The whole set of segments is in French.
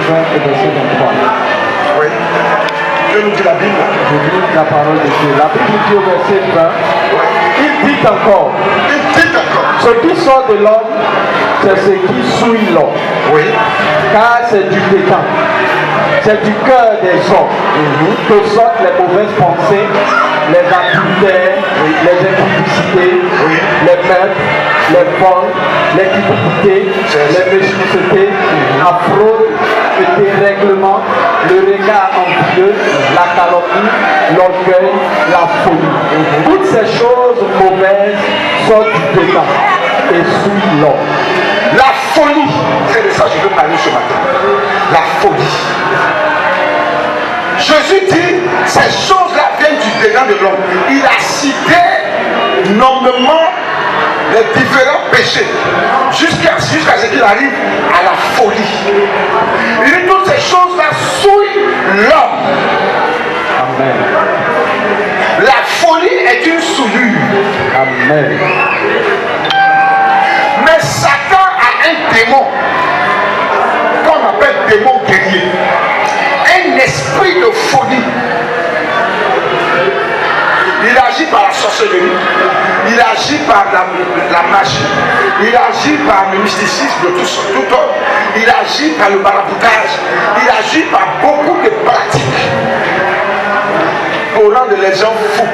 20 et verset 23. Oui. Que nous dit la Bible? Je lis la parole de Dieu. La Bible dit au verset 20, il dit encore, ce qui sort de l'homme, c'est ce qui souille l'homme. Oui. Car c'est du décan, c'est du cœur des hommes que sortent les mauvaises pensées, les adultères, les incupidités, les meurtres, les vols, les cupidités, les méchancetés, la fraude, le dérèglement, le regard envieux, la calomnie, l'orgueil, la folie. Toutes ces choses mauvaises sortent du décan et souillent l'homme. La folie, c'est de ça que je veux parler ce matin. La folie. Jésus dit, ces choses-là viennent du décan de l'homme. Il a cité nommément les différents péchés jusqu'à ce qu'il arrive à la folie. Il dit toutes ces choses-là souillent l'homme. Amen. La folie est une souillure. Amen. Mais Satan a un démon qu'on appelle démon guerrier. Un esprit de folie. Il agit par la sorcellerie, il agit par la magie, il agit par le mysticisme de tout homme, il agit par le maraboutage, il agit par beaucoup de pratiques pour rendre les gens fous.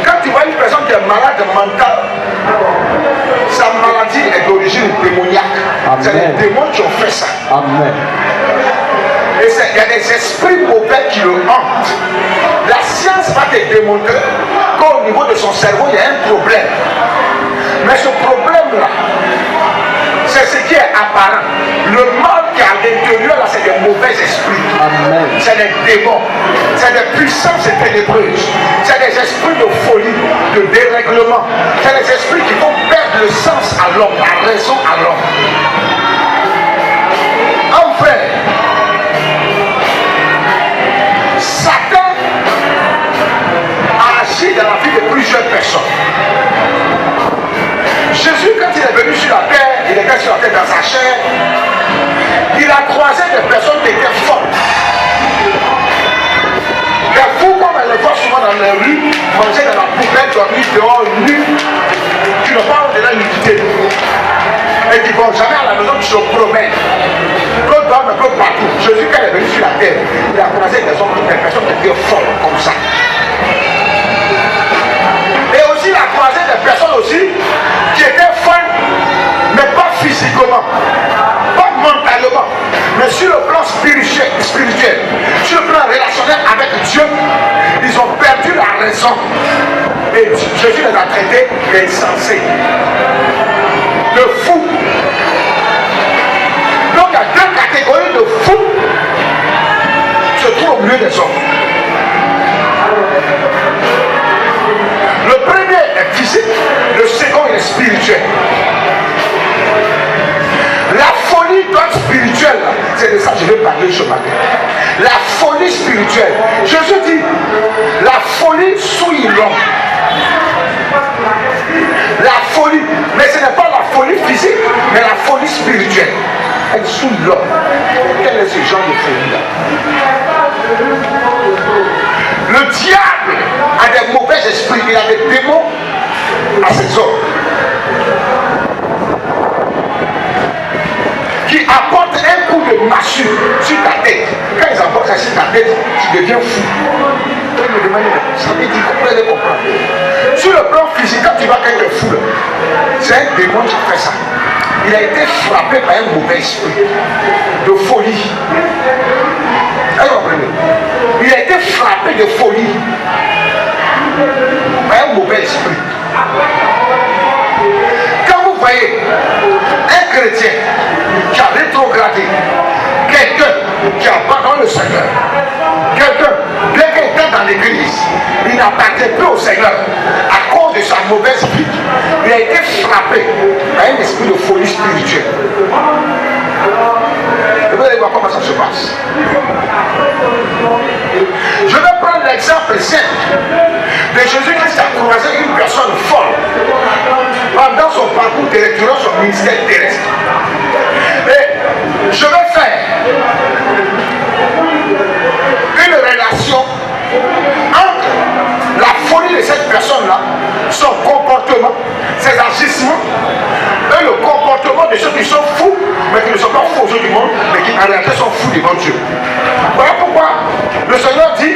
Quand tu vois une personne qui est malade mentale, sa maladie est d'origine démoniaque. C'est les démons qui ont fait ça. Amen. Et il y a des esprits mauvais qui le hantent. La science va te démontrer qu'au niveau de son cerveau, il y a un problème. Mais ce problème-là, c'est ce qui est apparent. Le mal qui est à l'intérieur, là, c'est des mauvais esprits. Amen. C'est des démons. C'est des puissances ténébreuses. C'est des esprits de folie, de dérèglement. C'est des esprits qui font perdre le sens à l'homme, la raison à l'homme. Enfin, Satan a agi dans la vie de plusieurs personnes. Jésus, quand il est venu sur la terre, il était sur la terre dans sa chair, il a croisé des personnes qui étaient fortes. Les fous, comme on les voit souvent dans les rues, manger dans la poubelle, dormir dehors, nu, tu ne parles de la nudité. Et qui ne vont jamais à la maison, tu te promènes. L'autre dorme un peu partout. Jésus, quand il est venu sur la terre, il a croisé des hommes, des personnes qui étaient fortes comme ça. Et aussi, il a croisé des personnes aussi qui étaient folles, mais pas physiquement, pas mentalement, mais sur le plan spirituel, sur le plan relationnel avec Dieu. Ils ont perdu la raison. Et Jésus les a traités d'insensés, de fous. Donc il y a deux catégories de fous qui se trouvent au milieu des hommes. Le premier est physique, le second est spirituel. La folie doit être spirituelle, c'est de ça que je vais parler ce matin. La folie spirituelle. Jésus dit, la folie souille l'homme. La folie, mais ce n'est pas la folie physique, mais la folie spirituelle. Elle souille l'homme. Quel est ce genre de folie-là? Le diable a des mauvais esprits, il a des démons à ses hommes qui apportent un coup de massue sur ta tête. Quand ils apportent ça sur ta tête, tu deviens fou. Ça veut dire qu'on peut comprendre. Sur le plan physique, quand tu vois quelqu'un fou, c'est un démon qui fait ça. Il a été frappé par un mauvais esprit de folie. Il a été frappé de folie par un mauvais esprit. Quand vous voyez un chrétien qui a rétrogradé, quelqu'un qui abandonne le Seigneur, quelqu'un qui était dans l'église, il n'appartient plus au Seigneur à cause de sa mauvaise vie, il a été frappé par un esprit de folie spirituelle. Vous allez voir comment ça se passe. Je vais prendre l'exemple simple de Jésus-Christ a croisé une personne folle pendant son parcours terrestre, durant son ministère terrestre. Et je vais faire une relation entre la folie de cette personne-là, son comportement, ses agissements, et le comportement de ceux qui sont fous, mais qui ne sont pas fous aux yeux du monde, mais qui en réalité sont fous devant Dieu. Voilà pourquoi le Seigneur dit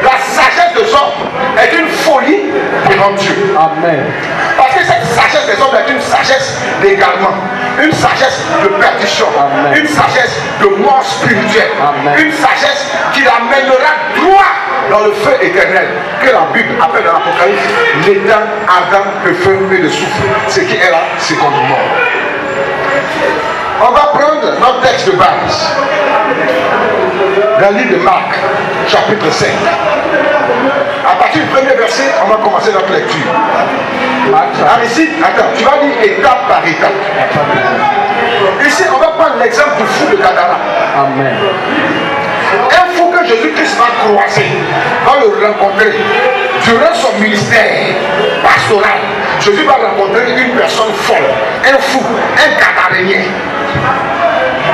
la sagesse des hommes est une folie devant Dieu. Amen. Parce que cette sagesse des hommes est une sagesse d'égarement, une sagesse de perdition, Amen. une sagesse de mort spirituelle, Amen. une sagesse qui l'amènera droit dans le feu éternel, que la Bible appelle dans l'Apocalypse l'étang ardent de feu et de souffle, ce qui est là, c'est comme mort. On va prendre notre texte de base, dans le livre de Marc, chapitre 5. À partir du premier verset, on va commencer notre lecture. Alors ici, attends, tu vas lire étape par étape. Ici, on va prendre l'exemple du fou de Gadara. Amen. Un fou que Jésus-Christ va croiser, va le rencontrer durant son ministère pastoral. Jésus va rencontrer une personne folle, un fou, un gadarénien.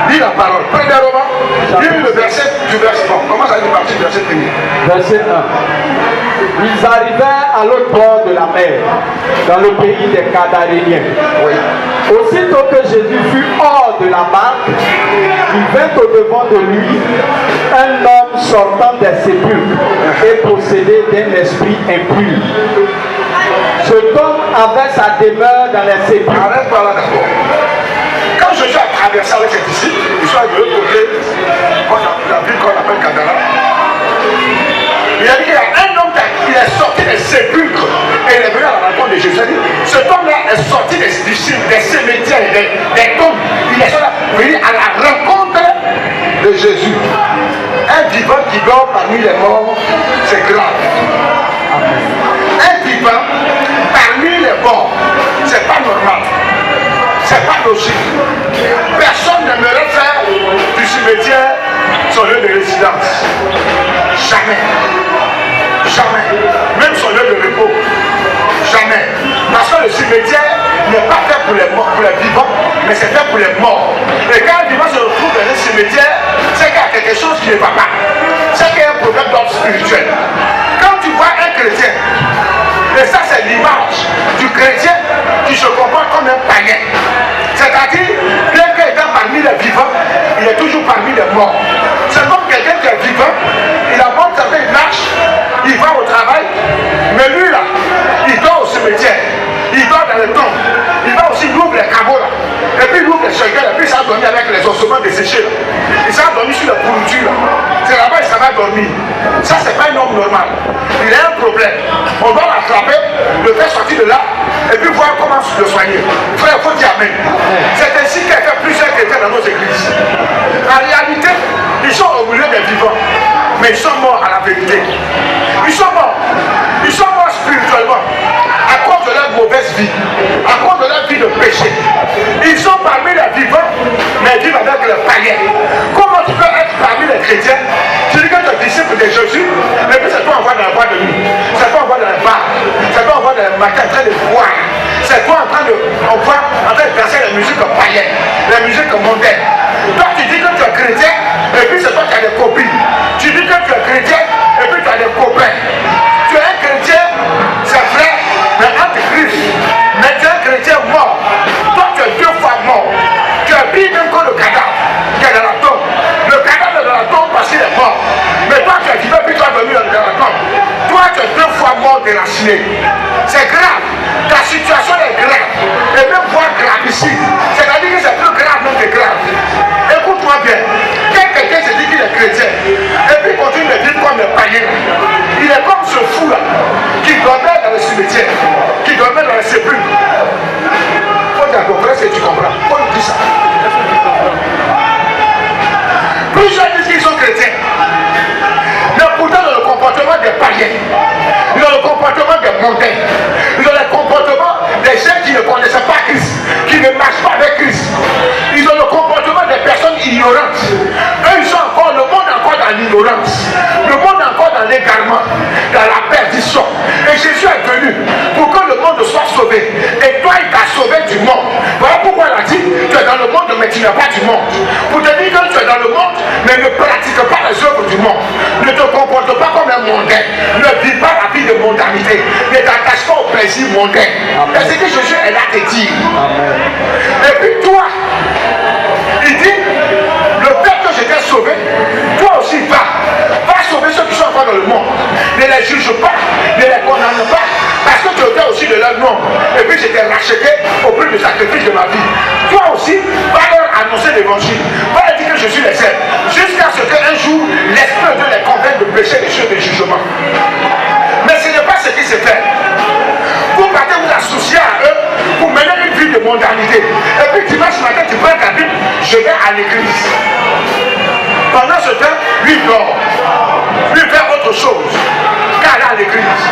Lis la parole. Premièrement, lis le verset du verset. Bon, commence à lire partir du verset 1er. Verset 1. Ils arrivèrent à l'autre bord de la mer, dans le pays des Gadaréniens. Oui. Aussitôt que Jésus fut hors de la barque, il vint au-devant de lui un homme sortant des sépulcres et possédé d'un esprit impur. Cet homme avait sa demeure dans les sépulcres. Arrête par là d'abord. Quand Jésus a traversé avec ses disciples, ils sont de l'autre côté, la ville qu'on appelle Gadara. Il a dit qu'il y a un homme qui est sorti des sépulcres et il est venu à la rencontre de Jésus. Cet homme-là est sorti des cimetières, des tombes. Il est venu à la rencontre de Jésus. Un vivant qui dort parmi les morts, c'est grave. Un vivant parmi les morts, c'est pas normal. C'est pas logique. Personne n'aimerait faire du cimetière son lieu de résidence. Jamais. Jamais. Même son lieu de repos. Jamais. Parce que le cimetière n'est pas fait pour les morts, pour les vivants, mais c'est fait pour les morts. Et quand un vivant se retrouve dans un cimetière, c'est qu'il y a quelque chose qui ne va pas. C'est qu'il y a un problème d'ordre spirituel. Quand tu vois un chrétien, et ça c'est l'image du chrétien qui se comporte comme un païen. C'est-à-dire, bien qu'étant parmi les vivants, il est toujours parmi les morts. C'est comme quelqu'un qui est vivant, il apporte certains, il marche, il va au travail, mais lui là, il dort au cimetière, il dort dans les tombes, il va aussi, il ouvre les caveaux là, et puis il ouvre les cheveux, et puis il s'est dormi avec les ossements desséchés là. Il s'est dormi sur la pourriture là. C'est là-bas il s'en va dormir. Ça c'est pas un homme normal. Il a un problème. On doit l'attraper, le faire sortir de là, et puis voir comment le soigner. Frère, il faut dire amen. C'est ainsi qu'il y a plusieurs chrétiens dans nos églises. En réalité, ils sont au milieu des vivants, mais ils sont morts à la vérité. Ils sont morts. Ils sont morts spirituellement à cause de leur mauvaise vie, à cause de leur vie de péché. Ils sont parmi les vivants, mais ils vivent avec les païens. Comment tu peux être parmi les chrétiens? Tu dis que tu es disciple de Jésus, mais puis c'est toi en voie dans la voie de nuit, c'est toi en voie dans les bars, c'est toi en voie dans les matin en train de boire, c'est toi en train de danser les musiques païennes, les musiques mondaines. Toi tu dis que tu es chrétien, et puis c'est toi qui as des copines. Tu dis que tu es chrétien, et puis tu as des copains. Tu es un chrétien, c'est vrai, mais antichrist. Mais tu es un chrétien mort. Toi tu es 2 fois mort. Tu es pire même que le cadavre qui est dans la tombe. Le cadavre est dans la tombe parce qu'il est mort. Mais toi tu es vivant puis tu as dormi dans la tombe. Toi tu es 2 fois mort déraciné. C'est grave. Ta situation est grave. Et même voire grave ici. C'est-à-dire que c'est plus grave même que grave. Écoute-moi bien. Quand quelqu'un se dit qu'il est chrétien et puis continue de vivre comme les païens, il est comme ce fou là qui dormait dans le cimetière, qui dormait dans les sépulcres. Faut dire à ton frère si tu comprends. Faut lui dire ça. Plusieurs disent qu'ils sont chrétiens, mais pourtant dans le comportement des païens, dans le comportement des mondains, dans le comportement des gens qui ne connaissaient pas Christ, qui ne marchent pas avec Christ. Ils ont le comportement des personnes ignorantes. Eux, ils sont encore, le monde encore dans l'ignorance, le monde encore dans l'égarement, dans la perdition. Et Jésus est venu pour que le monde soit sauvé. Et toi, il t'a sauvé du monde. Voilà pourquoi il a dit, tu es dans le monde, mais tu n'es pas du monde. Pour te dire que tu es dans le monde, mais ne pratique pas les œuvres du monde. Ne te comporte pas comme un mondain. Ne vis pas la vie de mondanité. Ne t'attache pas au plaisir mondain. C'est ce que Jésus est là te dire. Et puis toi, il dit, le fait que je t'ai sauvé, toi aussi va sauver ceux qui sont encore dans le monde. Ne les juge pas, ne les condamne pas, parce que tu étais aussi de leur nom. Et puis je t'ai racheté au prix du sacrifice de ma vie. Toi aussi, va leur annoncer l'évangile, va leur dire que je suis les aide, jusqu'à ce qu'un jour, l'esprit de Dieu les convainc de péché et choses de jugement. Mais ce n'est pas ce qui se fait. Vous partez vous associer à eux pour mener une vie de mondanité. Et puis dimanche matin, tu prends ta Bible, je vais à l'église. Pendant ce temps, lui dort. Lui fait autre chose. Car il est à l'église.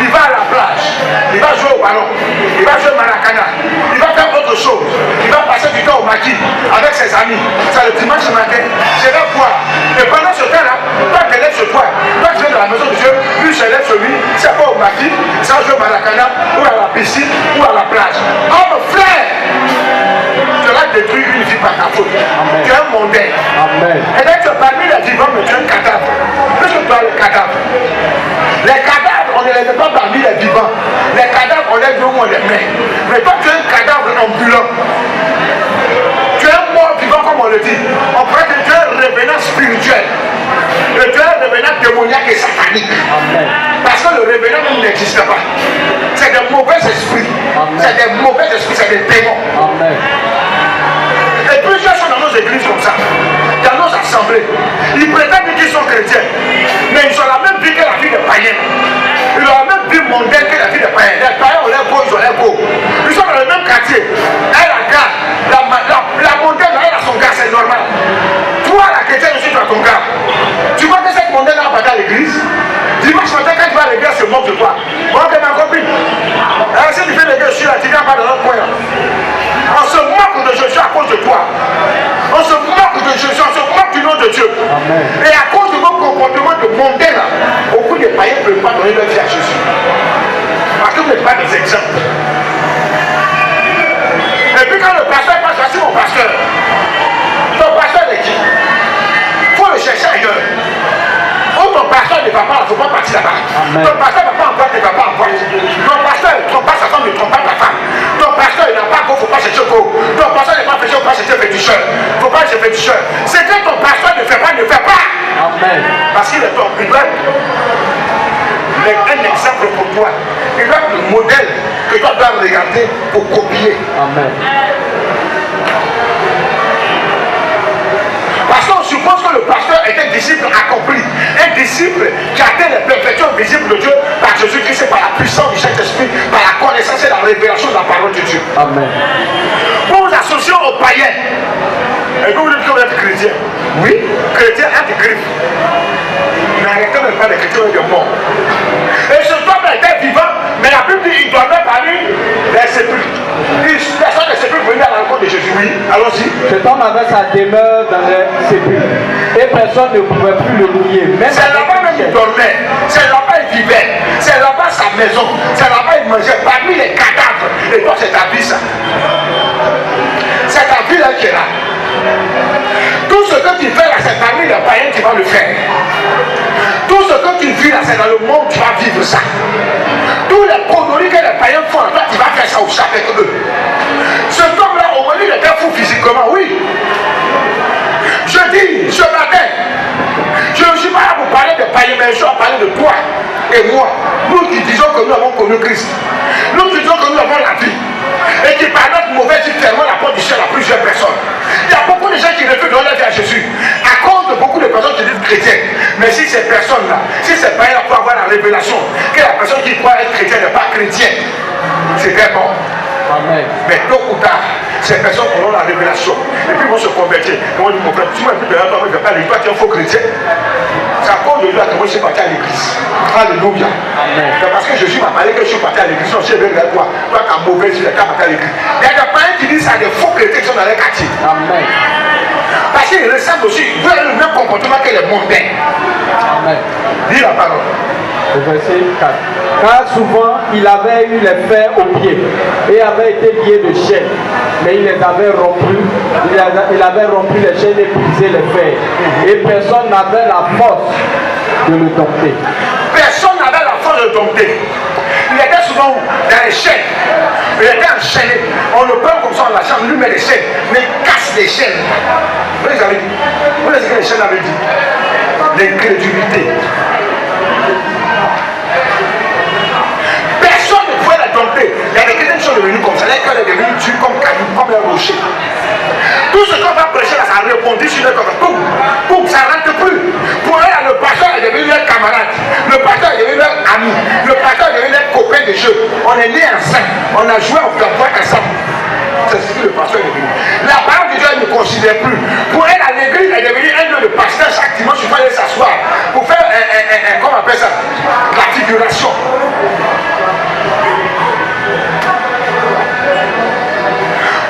Il va à la plage. Il va jouer au ballon. Il va jouer au maracana. Il va faire autre chose. Il va passer du temps au maquis avec ses amis. C'est le dimanche matin. Je vais voir. Et pendant ce temps-là, toi tu lèves sur toi. Toi tu viens de la maison de Dieu. Lui se lève sur lui. C'est pas au maquis. Ça joue au maracana ou à la piscine ou à la plage. Oh mon frère! Tu as détruit une vie par ta faute. Amen. Tu es un mondain. Amen. Et donc tu es parmi les vivants, mais tu es un cadavre. Qu'est-ce que tu as le cadavre? Les cadavres, on ne les met pas parmi les vivants. Les cadavres, on les met où on les met. Mais toi, tu es un cadavre ambulant. Tu es un mort vivant, comme on le dit. On pourrait dire que tu es un revenant spirituel. Et tu es un revenant démoniaque et satanique. Amen. Parce que le revenant même n'existe pas. C'est des mauvais esprits. C'est des mauvais esprits, c'est des démons. Amen. Et plusieurs sont dans nos églises comme ça, dans nos assemblées. Ils prétendent qu'ils sont chrétiens, mais ils ont la même vie que la vie des païens. Ils ont la même vie mondaine que la vie des païens. Les païens ont l'air beaux, ils ont l'air beaux. Ils sont dans le même quartier. Elle a gare, la mondaine, elle a son gars, c'est normal. Toi, la chrétienne aussi, tu as ton gars. Tu vois que cette mondaine n'a pas à l'église. Dimanche matin, quand tu vas à l'église, elle se moque de toi. Moi, que ma copine. Si tu fais l'église, je suis là, tu viens pas dans notre coin. On se moque de Jésus à cause de toi. On se moque de Jésus, on se moque du nom de Dieu. Amen. Et à cause de vos comportements de mondains là, beaucoup de païens ne peuvent pas donner leur vie à Jésus. Parce que vous n'êtes pas des exemples. Et puis quand le pasteur passe, voici mon pasteur. Ton pasteur est qui? Il faut le chercher ailleurs. Oh, ton pasteur ne va pas, il ne faut pas partir là-bas. Ton pasteur ne va pas en boîte, il ne va pas en boîte. Ton pasteur ne trompe pas sa femme, ne trompe pas ta femme. Ton pasteur il n'a pas il ne faut pas chercher go. Ton pasteur n'est pas féticheur, il ne faut pas chercher féticheur. Il ne faut pas chercher féticheur. C'est que ton pasteur ne fait pas, ne fait pas. Amen. Parce qu'il est ton pilote. Il est un exemple pour toi. Il doit être le modèle que toi dois regarder pour copier. Amen. Parce qu'on suppose que le pasteur est un disciple accompli, un disciple qui atteint les perfections visibles de Dieu par Jésus-Christ et par la puissance du Saint-Esprit, par la connaissance et la révélation de la parole de Dieu. Amen. Vous vous associez aux païens et vous dites que vous êtes chrétien. Oui, chrétien anti-griffe. N'arrêtez même pas les chrétiens de mort. Et ce homme était vivant, mais la Bible dit qu'il dormait parmi les sépulcres. Personne ne sépulcres venir à la rencontre de Jésus. Oui, allons-y. Cet homme avait sa demeure dans les sépulcres. Et personne ne pouvait plus le mouiller. C'est là-bas même il dormait. C'est là-bas il vivait. C'est là-bas sa maison. C'est là-bas il mangeait. Parmi les cadavres. Et toi, c'est ta vie, ça. C'est ta vie là qui est là. Tout ce que tu fais là, c'est parmi les païens qui va le faire. Tout ce que tu vis là, c'est dans le monde, tu vas vivre ça. Tous les conneries que les païens font, toi, tu vas faire ça aussi avec eux. Ce homme-là, au moins, il était fou physiquement, oui. Je dis, ce matin, je ne suis pas là pour parler des païens, mais je suis à parler de toi et moi. Nous qui disons que nous avons connu Christ. Nous qui disons que nous avons la vie. Et qui par notre mauvaise vie ferment la porte du ciel à plusieurs personnes. Il y a beaucoup de gens qui refusent de donner la vie à Jésus à cause de beaucoup de personnes qui disent chrétiens. Mais si ces personnes-là, si ces païens-là peuvent avoir la révélation que la personne qui croit être chrétienne n'est pas chrétienne, c'est très bon. Amen. Mais tôt ou tard, ces personnes auront la révélation. Et puis ils vont se convertir. Et on dit, mon frère, tu m'as plus de là, toi, tu ne vas pas l'église, toi, tu es un faux chrétien. C'est à cause de lui que moi je suis parti à l'église. Alléluia. C'est parce que Jésus m'a parlé que je suis parti à l'église. Je suis venu vers toi. Toi, ta mauvaise vie, tu es parti à l'église. Il y a des païens qui disent ça, des faux chrétiens qui sont dans les quartiers. Amen. Parce qu'ils ressemblent aussi, ils veulent le même comportement que les mondains. Amen. Dis la parole. Au verset 4. Car souvent il avait eu les fers aux pieds et avait été lié de chaînes, mais il les avait rompus, il avait rompu les chaînes et brisé les fers. Et personne n'avait la force de le dompter. Personne n'avait la force de le dompter. Il était souvent dans les chaînes. Il était enchaîné. On le prend comme ça dans la chambre, lui met les chaînes, mais il casse les chaînes. Vous les avez dit. Vous les avez dit, les chaînes avaient dit. L'incrédulité. Personne ne pouvait la dompter. Il y a des chrétiens qui sont devenus comme ça. Les cœurs sont devenus durs comme cailloux, comme un rocher. Tout ce qu'on va prêcher là, ça répondit sur le corps. Boum, ça ne rentre plus. Pour eux, le pasteur est devenu leur camarade. Le pasteur est devenu leur ami. Le pasteur est devenu leur copain de jeu. On est nés ensemble. On a joué au campagne ensemble. C'est ce que le pasteur est devenu. La parole de Dieu ne considère plus. Pour elle, l'église est devenue un lieu de pasteur. Chaque dimanche, il fallait s'asseoir pour faire comment on appelle ça, la figuration.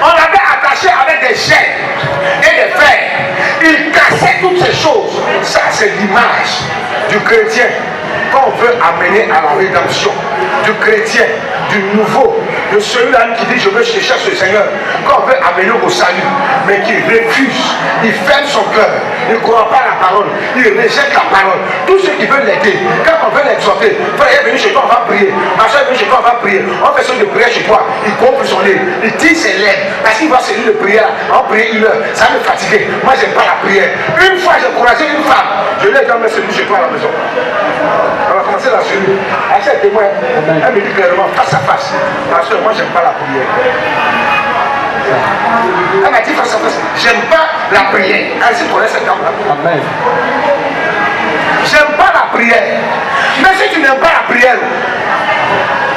On l'avait attaché avec des chaînes et des fers. Il cassait toutes ces choses. Ça, c'est l'image du chrétien qu'on veut amener à la rédemption. Du chrétien, du nouveau, de celui-là qui dit je veux chercher ce Seigneur, qu'on veut amener au salut, mais qui refuse, il ferme son cœur, il ne croit pas à la parole, il rejette la parole. Tous ceux qui veulent l'aider, quand on veut l'exhorter, frère, viens chez toi, on va prier, ma soeur, viens chez toi, on va prier, on fait celui de prière chez toi, il gonfle son nez, il tire ses lèvres, parce qu'il voit celui de prière, on prie 1 heure, ça me fatigue. Moi, j'aime pas la prière. Une fois, j'ai encouragé une femme, je lui ai dit, on met celui chez toi à la maison. On va commencer dans celui. Acceptez-moi. Elle me dit clairement, face à face. Parce que moi, j'aime pas la prière. Elle m'a dit face à face, j'aime pas la prière. Elle s'est connaît cette dame-là. Amen. J'aime pas la prière. Mais si tu n'aimes pas la prière,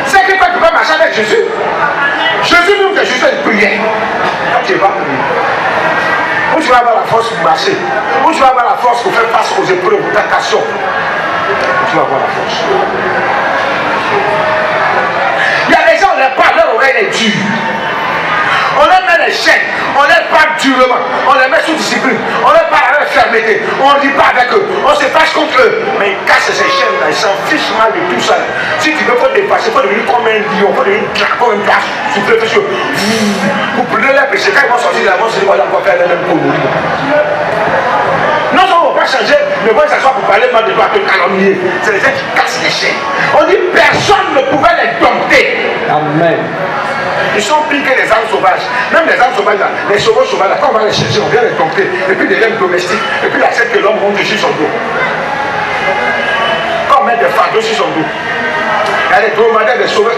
c'est que toi, tu vas marcher avec Jésus. Jésus nous dit que Jésus est une prière. Quand tu vas prier, où tu vas avoir la force pour marcher, où tu vas avoir la force pour faire face aux épreuves, aux tentations, tu vas avoir la force. Il y a des gens, on les parle, leur oreille est dure. On les met les chaînes, on les parle durement, on les met sous discipline, on les parle avec fermeté, on ne dit pas avec eux, on se fâche contre eux, mais ils cassent ces chaînes là, ils s'en fichent mal de tout ça. Si tu veux, il faut dépasser, il faut devenir comme un lion, il faut devenir comme une place, souffler dessus. Vous prenez les péchés, quand ils vont sortir de la mort, c'est voilà, on va faire les mêmes pour mourir. Non, on ne va pas changer, mais moi, ça soit pour parler mal de toi, te calomnier. C'est les gens qui cassent les chaînes. On dit personne ne pouvait les dompter. Amen. Ils sont pires que les âmes sauvages. Même les âmes sauvages, là, les chevaux sauvages, là, quand on va les chercher, on vient les dompter. Et puis des lames domestiques. Et puis il accepte que l'homme monte sur son dos. Quand on met des fardeaux sur son dos, il y a des dromadaires, des sauvages,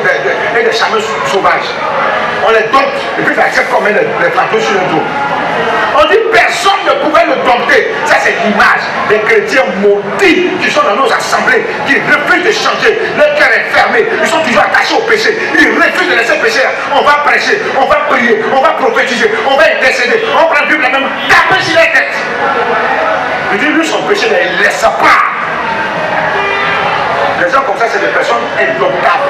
et des chameaux sauvages. On les dompte. Et puis il accepte qu'on met les fardeaux sur le dos. On dit personne ne pouvait le dompter. Ça, c'est l'image des chrétiens maudits qui sont dans nos assemblées, qui refusent de changer. Leur cœur est fermé. Ils sont toujours attachés au péché. Ils refusent de laisser pécher. On va prêcher, on va prier, on va prophétiser, on va intercéder. On prend la Bible même, taper sur les têtes. Je dis, lui, son péché, il ne laisse pas. Les gens comme ça, c'est des personnes indomptables.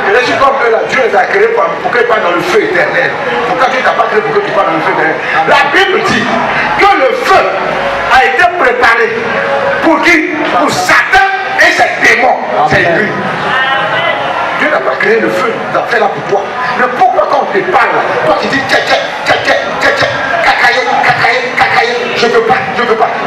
Et les gens comme eux, là, Dieu les a créés pour qu'ils partent dans le feu éternel. Pourquoi Dieu t'a pas créé pour que tu partes dans le feu éternel? La Bible dit que le feu a été préparé pour qui? Pour Satan et ses démons. C'est lui. Dieu n'a pas créé le feu d'enfer là pour toi. Mais pourquoi quand on te parle, toi tu dis je ne veux pas, je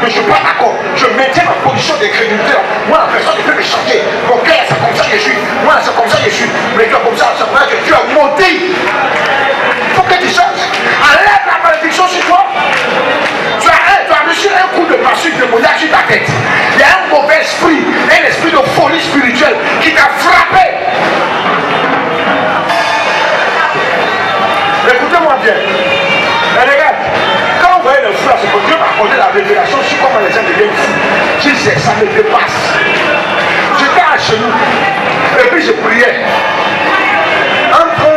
ne suis pas d'accord. Je maintiens ma position d'incrédulité. Moi, la personne ne peut me changer. Mon cœur, c'est comme ça que je suis. Moi, c'est comme ça que je suis. Mais toi, comme ça, c'est comme ça que tu as monté. Il faut que tu changes. Enlève la malédiction sur toi. Tu as reçu un coup de massue démoniaque sur ta tête. Il y a un mauvais esprit, un esprit de folie spirituelle qui t'a frappé. Écoutez-moi bien. Mais regarde. Vous voyez le feu, c'est que Dieu m'a accordé la révélation sur comment les gens deviennent fous. Je disais, ça me dépasse. J'étais à genoux. Et puis je priais. Entre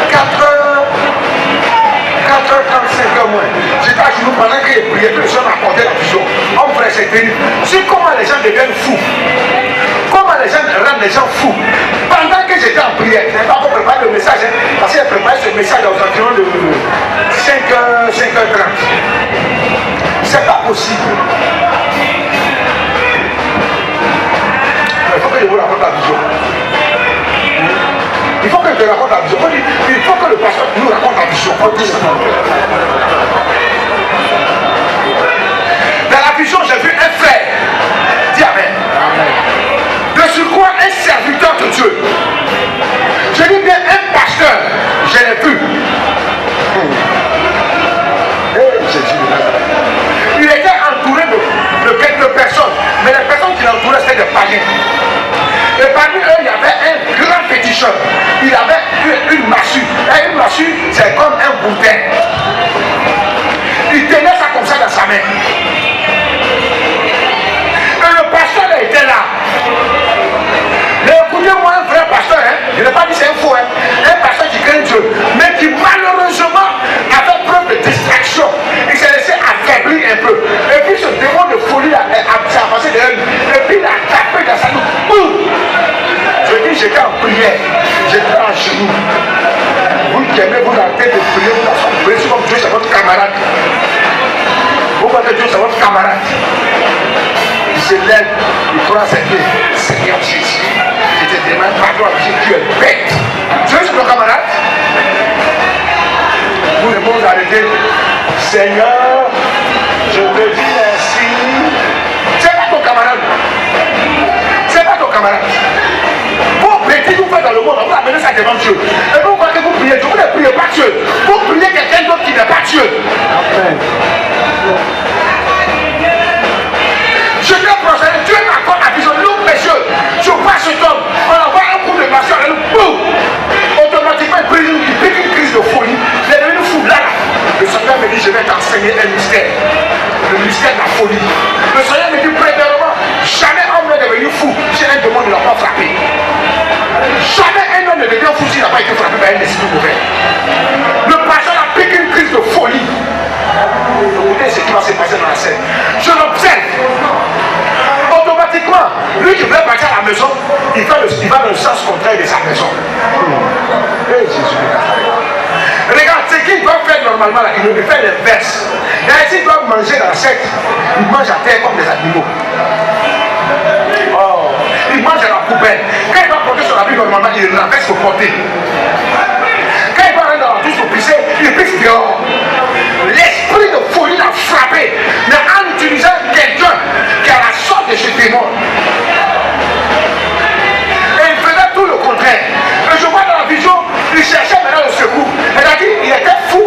4h35 moins. J'étais à genoux pendant que je priais. Puis le Seigneur m'a accordé la vision. On frère, c'est terrible. C'est comment les gens deviennent fous. Comment les gens rendent les gens fous. Pendant que j'étais en prière, je n'ai pas encore préparé le message. Parce qu'il a préparé ce message aux environs de 5h30. C'est pas possible. Il faut que je te raconte la vision. Il faut que le pasteur nous raconte la vision. Dans la vision, j'ai vu un frère. Dis amen. De surcroît, un serviteur de Dieu. Je dis bien un pasteur. Je l'ai vu. Il était entouré de quelques personnes. Mais les personnes qui l'entouraient, c'était des païens. Et parmi eux, il y avait un grand féticheur. Il avait une massue. Et une massue, c'est comme un boutin. Il tenait ça comme ça dans sa main. Et le pasteur était là. Mais écoutez-moi, un vrai pasteur, hein? Je n'ai pas dit c'est un faux, hein? Un pasteur qui craint Dieu, mais qui malheureusement avait preuve de distraction. Il s'est laissé affaiblir un peu. Et puis ce démon de folie s'est avancé derrière lui. Et puis il a tapé dans sa nuque. Je dis, j'étais en prière, j'étais en genoux. Vous qui aimez vous la tête de prier, vous la priez, c'est comme Dieu, c'est votre camarade. Vous voyez Dieu, c'est votre camarade. Il se lève, il prend ses pieds. Seigneur Jésus, je te demande pardon à Dieu, tu es bête. Dieu, c'est ton camarade. Vous ne pouvez arrêter. Seigneur, je te dis ainsi. C'est pas ton camarade. C'est pas ton camarade. Vous prêtez, vous faites dans le monde, vous amenez ça devant Dieu. Et vous croyez que vous priez Dieu, vous ne priez pas Dieu. Vous priez quelqu'un d'autre qui n'est pas Dieu. Amen. Je te procède, Dieu m'accorde la vision, nous messieurs, je vois cet homme, on envoie un coup de passion, et nous, boum, automatiquement il pique une crise de folie, il est devenu fou, là. Le Seigneur me dit, je vais t'enseigner un mystère, le mystère de la folie. Le Seigneur me dit, premièrement, jamais homme n'est devenu fou si un démon ne l'a pas frappé. Jamais un homme ne devient fou s'il n'a pas été frappé par un esprit mauvais. Le pasteur a piqué une crise de folie. Écoutez ce qui va se passer dans la scène. Je l'observe. Automatiquement, lui qui voulait partir à la maison, il va dans le sens contraire de sa maison. Hey, Jésus. Regarde, ce qu'il doit faire normalement, là, il fait l'inverse. Et s'il doit manger dans la secte, il mange à terre comme des animaux. Oh, il mange à la poubelle. Quand il va porter sur la vie normalement, il renverse pour porter. Quand il va aller dans la douche pour pisser, il pisse dehors. L'esprit de folie l'a frappé, mais en utilisant quelqu'un qui a la sorte de ce démon. Et il faisait tout le contraire. Et je vois dans la vision, il cherchait maintenant le secours. C'est-à-dire, il était fou,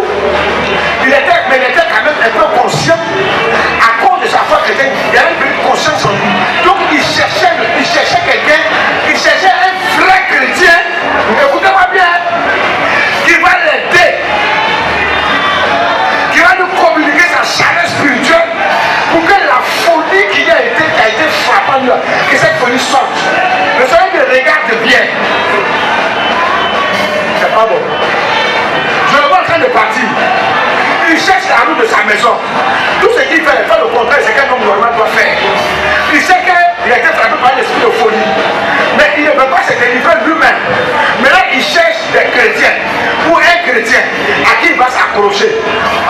mais il était quand même un peu conscient. À cause de sa foi chrétienne, il y avait une conscience en lui. Donc il cherchait quelqu'un, il cherchait un vrai chrétien, écoutez-moi bien, qui va l'aider, qui va nous communiquer sa chaleur spirituelle pour que la folie qui a été frappante, que cette folie sorte. Le Seigneur me regarde bien. C'est pas bon. Je le vois en train de partir. Il cherche la route de sa maison. Tout ce qu'il fait le contraire, c'est qu'un homme normal doit faire. Il sait qu'il a été frappé par un esprit de folie. Mais il ne veut pas se délivrer lui-même. Mais là, il cherche des chrétiens. Ou un chrétien à qui il va s'accrocher.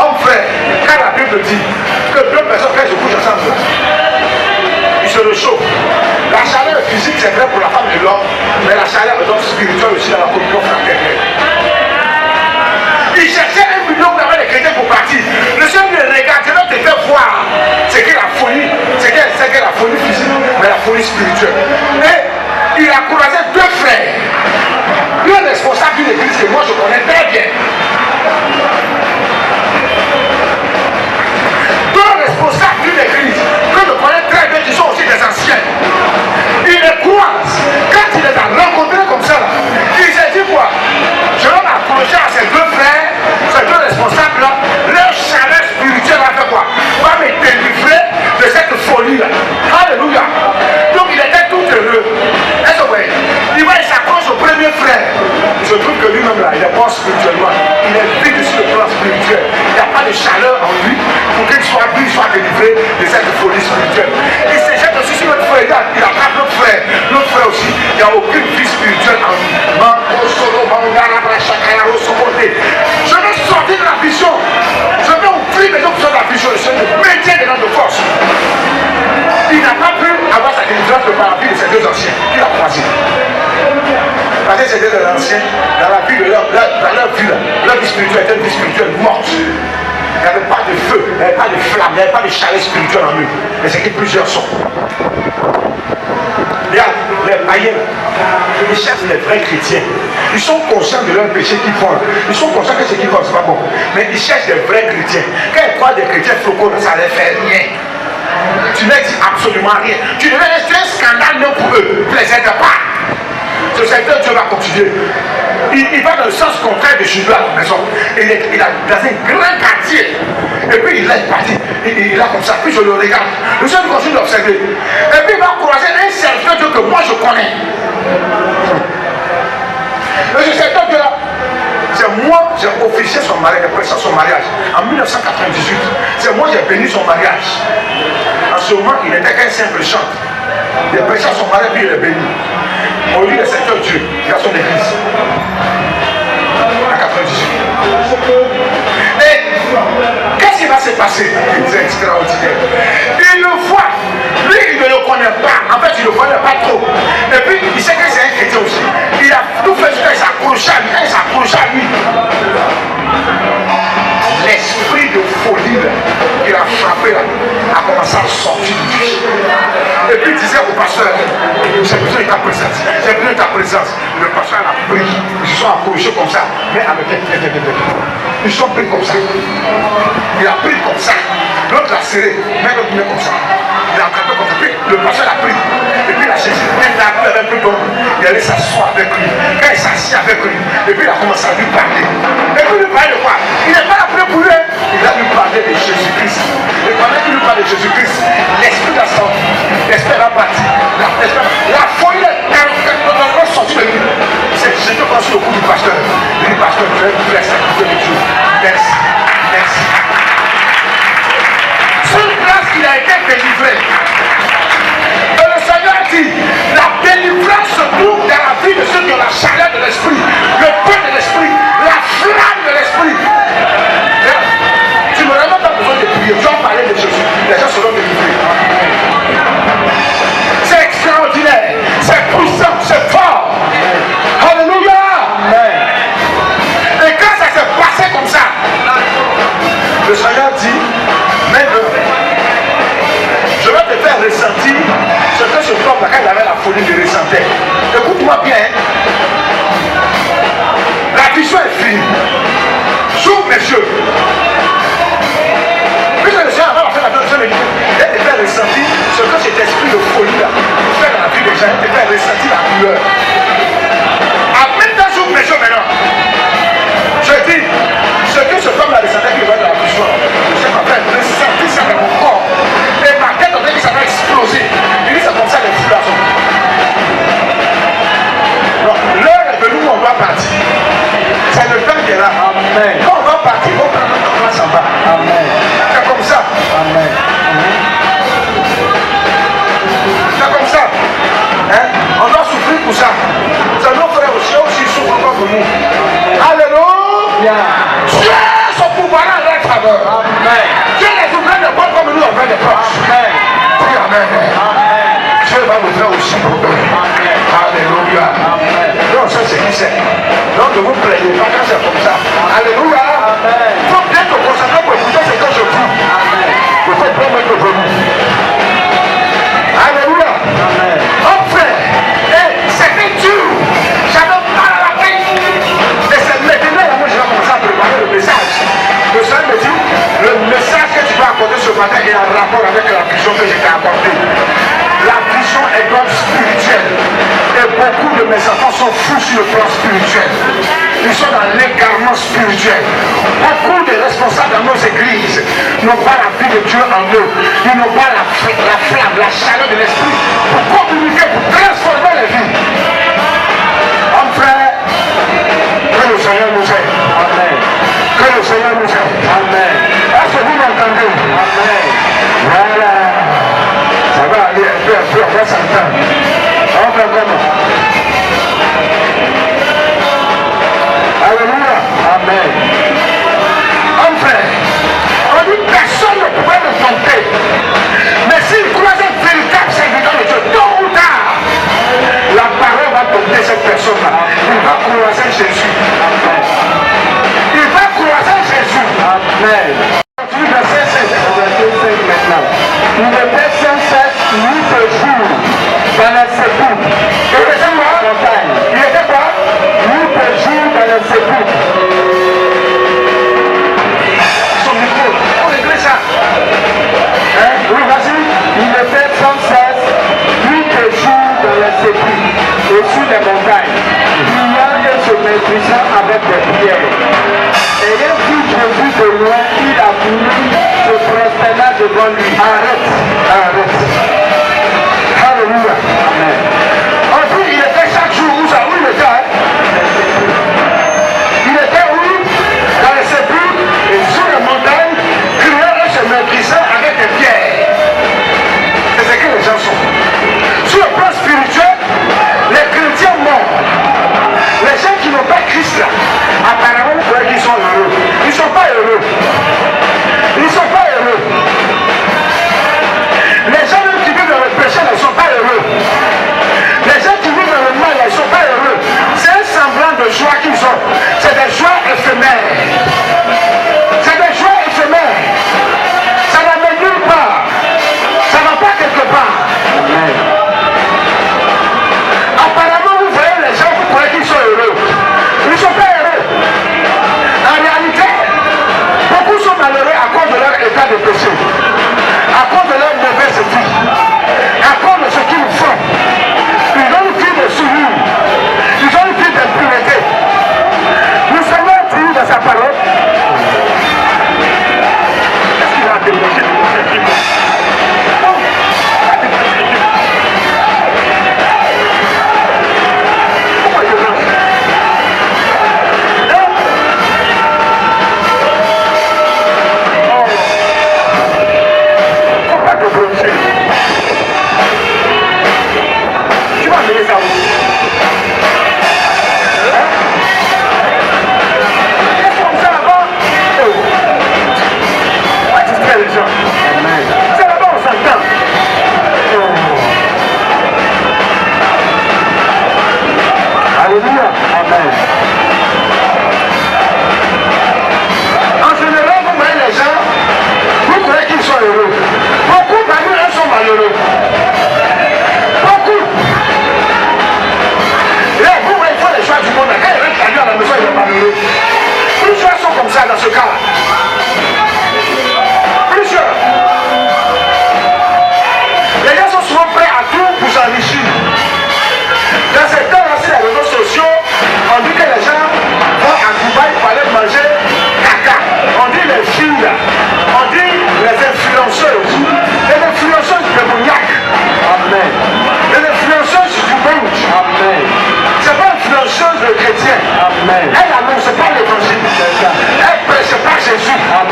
Homme frère, quand la Bible dit que deux personnes, quand ils se couchent ensemble, ils se réchauffent. La chaleur physique, c'est vrai pour la femme et l'homme, mais la chaleur de l'homme spirituelle aussi dans la communion fraternelle. Il cherchait 1 million d'avant les chrétiens pour partir. Le Seigneur le regarde, je vais te faire voir ce qu'est la folie, c'est que la folie physique, mais la folie spirituelle. Et il a croisé 2 frères, le responsable d'une église que moi je connais très bien. 2 responsables d'une église que je connais très bien, qui sont aussi des anciens. Il les croise. Quand il les a rencontrés comme ça, il s'est dit quoi? Je vais m'approcher à ces 2 frères, ces 2 responsables-là, leur chaleur spirituelle va faire quoi? Va me délivrer de cette folie-là. Alléluia. Donc il était tout heureux. Est-ce que il s'accroche au premier frère. Je trouve que lui-même là, il est bon spirituellement. Il est vide sur le plan spirituel. Il n'y a pas de chaleur en lui pour qu'il soit délivré de cette folie spirituelle. Il se jette aussi sur notre frère. Il attrape notre frère. Notre frère aussi, il n'y a aucune vie spirituelle en lui. Je vais sortir de la vision. Je vais ouvrir les options de la vision. Je me maintiens dedans de force. Il n'a pas pu avoir sa délivrance par la vie de ces 2 anciens. Il a croisé. Parce que c'est 2 anciens. chrétiens, dans la vie de leur vie spirituelle était une vie spirituelle morte. Il n'y avait pas de feu, il n'y avait pas de flamme, il n'y avait pas de chalet spirituel en eux. Mais c'est que plusieurs sont. Regarde, les païens, ils cherchent les vrais chrétiens. Ils sont conscients de leurs péchés qu'ils font. Ils sont conscients que ce qu'ils font, c'est pas bon. Mais ils cherchent des vrais chrétiens. Quand ils croient des chrétiens flocons, ça ne les fait rien. Tu ne dis absolument rien. Tu devais rester un scandale même pour eux. Ne les aide pas. Ce secteur, Dieu va continuer. Il va dans le sens contraire de chez lui à la maison. Il est dans un grand quartier. Et puis il est parti. Il a comme ça. Puis je le regarde. Le seul continue d'observer. Et puis il va croiser un serviteur Dieu que moi je connais. Et ce serviteur Dieu là, c'est moi, j'ai officié son mariage, son mariage. En 1998, c'est moi j'ai béni son mariage. En ce moment, il n'était qu'un simple chant. Il a prêché son mariage puis il est béni. Au lieu de secteur Dieu, il a son église. En 98. Et qu'est-ce qui va se passer? C'est extraordinaire. Il le voit. Lui, il ne le connaît pas. En fait, il ne le connaît pas trop. Et puis, il sait que c'est un chrétien aussi. Il a tout fait ce qu'il s'accroche à lui. Quand il s'accroche à lui, l'esprit de folie qu'il a frappé là, a commencé à sortir de lui. Et puis il disait au pasteur, j'ai besoin de ta présence, j'ai besoin de ta présence. Le pasteur a pris, ils se sont accrochés comme ça, mais avec ils sont pris comme ça. Il a pris comme ça. L'autre l'a serré, mais l'autre met comme ça. Il a attrapé comme ça. Puis le pasteur l'a pris. Et puis il a saisi. Il a appelé avec lui. Il allait s'asseoir avec lui. Quand il s'assit avec lui, et puis il a commencé à lui parler. Et puis il lui parlait de quoi? Il n'est pas appelé pour lui. Il a lui parlé de Jésus-Christ. Et pendant qu'il lui parlait de Jésus-Christ, l'esprit a sorti. L'esprit a parti. La folie est sortie de lui. C'est Jésus qui a sur le coup du pasteur. Il dit, pasteur, tu es une sacrifice de Dieu. Merci. Merci. Sur place qu'il a été délivré. Et le Seigneur dit, la délivrance se trouve dans la vie de ceux qui ont la chaleur de l'esprit, le feu de l'esprit, la flamme de l'esprit. Tu n'auras même pas besoin de prier. Tu vas parler de Jésus. Les gens seront délivrés. C'est extraordinaire. C'est puissant. C'est fort. Alléluia. Et quand ça s'est passé comme ça, le Seigneur dit, maintenant, je vais te faire ressentir ce que ce homme, quand il avait la folie, de ressentir. Écoute-moi bien. La vision est finie. J'ouvre mes yeux. Puisque le Seigneur va faire la vision, il te fait ressentir ce que cet esprit de folie là fait dans la vie des gens, il te fait ressentir la douleur. Maintenant, j'ouvre mes yeux maintenant. Je dis, ce que ce homme a ressenti qui va dans la vision, je vais faire ressentir ça dans mon corps. Et ma tête, on dit que ça va exploser. Il dit, c'est comme ça les fous là sont. Donc, l'heure est venue où on doit partir. C'est le temps qui est là. Amen. Quand on va partir, on prend notre place en bas. Amen. C'est comme ça. Amen. C'est comme ça. Hein? On doit souffrir pour ça. C'est nos frères aussi souffrent encore pour nous. Alléluia. Dieu son pouvoir en leur faveur. Amen. Dieu les ouvre de portes comme nous on fait des portes. Amen. Dis amen. Amen. Dieu va nous faire aussi pour eux. Amen. Alléluia. Amen. Non, ça c'est qui c'est. Donc ne vous plaignez pas quand c'est comme ça. Alléluia. Amen. Il faut bien te concentrer pour écouter ce que je dis. Amen. Il faut bien mettre le genou. Alléluia. Amen. Oh frère, c'était dur. J'avais mal à la tête. Et c'est maintenant là, moi je vais commencer à préparer le message. Le Seigneur me dit, le message que tu vas apporter ce matin est en rapport avec la vision que je t'ai apportée. La vision est d'ordre spirituel. Et beaucoup de mes enfants sont fous sur le plan spirituel. Ils sont dans l'égarement spirituel. Beaucoup de responsables dans nos églises n'ont pas la vie de Dieu en eux. Ils n'ont pas la flamme, la chaleur de l'esprit pour communiquer, pour transformer les vies. Homme frère, que le Seigneur nous aide. Amen. Que le Seigneur nous aide. Amen. Est-ce que vous m'entendez? Amen. Voilà. Ça va aller un peu, on va s'entendre. On fait comment? Alléluia. Amen. Enfin, on dit personne ne pouvait me tenter. Mais s'il croise un véritable serviteur de Dieu, tôt ou tard, la parole va tomber cette personne-là. Il va croiser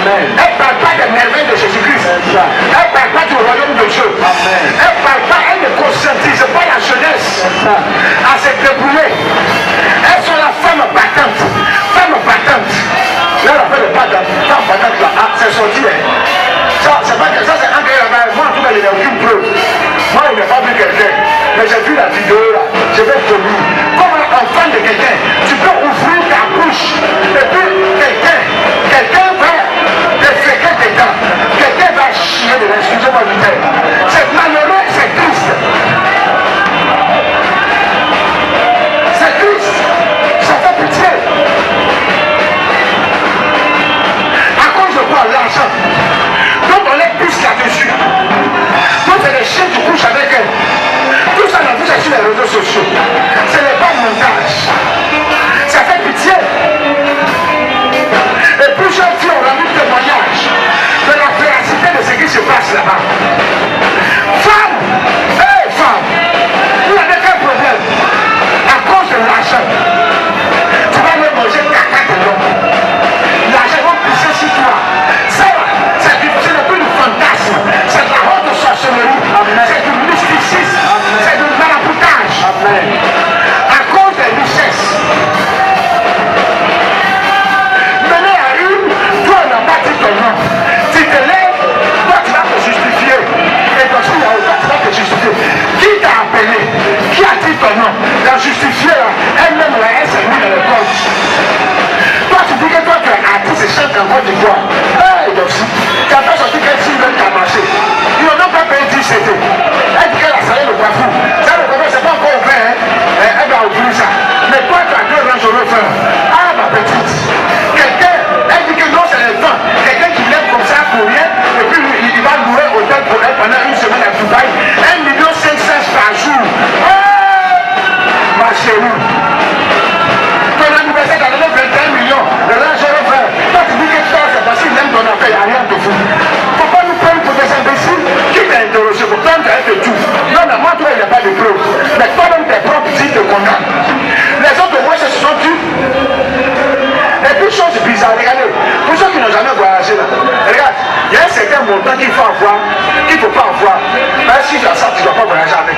Amen. Elle ne parle pas des merveilles de Jésus-Christ. Exact. Elle ne parle pas du royaume de Dieu. Amen. Elle ne parle pas, elle ne conscientise pas la jeunesse Exact. à se débrouiller. Elles sont la femme battante. Femme battante. Là, la femme battante. Femme battante là. Ah, c'est sorti. Hein. Ça, c'est pas que ça, c'est engagé là-bas. Moi, en tout cas, il n'y a aucune preuve. Moi, il n'a pas vu quelqu'un. Mais j'ai vu la vidéo là. Je vais te dire. Comme un enfant de quelqu'un, tu peux ouvrir ta bouche. Et puis, quelqu'un va déféquer tes dents. Quelqu'un va chier de l'excusez-moi du terme. C'est malheureux, c'est triste. C'est triste. Ça fait pitié. À cause de quoi? L'argent. Donc on les pousse là-dessus. Donc c'est les chiens qui couchent avec elles. Tout ça, on a vu ça sur les réseaux sociaux. Ce n'est pas montage. Ça fait pitié. Et plusieurs filles ont rendu témoignage de la véracité de ce qui se passe là-bas. Femme, hey femme, vous n'avez qu'un problème. À cause de l'argent, tu vas me manger caca de l'homme. L'argent va pousser sur toi. Ça, c'est n'est plus du fantasme. C'est de la haute sorcellerie. C'est du mysticisme. C'est du maraboutage. Amen. À cause des richesses. Mener à une, toi on n'a pas dit ton nom. Tu te lèves, toi tu vas te justifier. Et donc si là, toi tu vas te justifier. Qui t'a appelé? Qui a dit ton nom? La justifiée, elle-même, elle s'est mise dans le compte. Toi tu dis que toi tu es artiste et chante en Côte d'Ivoire. Hey, donc tu n'as pas sorti qu'elle s'y veut qu'à marcher. Ils n'ont même pas payé 10 CD. Elle dit qu'elle a salé le coiffure. Ça le coiffure, c'est pas encore ouvert. Hein? Elle va ouvrir ça. Mais toi tu as 2 rangs sur le feu. Ah ma petite. Quelqu'un, elle dit que non c'est le temps. Quelqu'un qui lève comme ça pour rien. Et puis il va louer hôtel pour elle pendant une semaine à Dubaï. 1,5 million par jour. Oh, ma chérie. Ton anniversaire t'as donné 21 millions. Le range sur le feu. Toi tu dis que toi c'est parce qu'il aime ton affaire. Il n'y a rien de fou. Faut pas nous prendre pour des imbéciles. Qui t'a interrogé pour prendre de tout? Non, mais moi, toi, il n'y a pas de preuve. Mais toi-même, tes propres dits te condamnent. Les autres, moi, se sont dus. Et puis, chose bizarre, regardez. Pour ceux qui n'ont jamais voyagé là, regarde, il y a un certain montant qu'il faut avoir, qu'il ne faut pas avoir. Mais si tu as ça, tu ne dois pas voyager avec.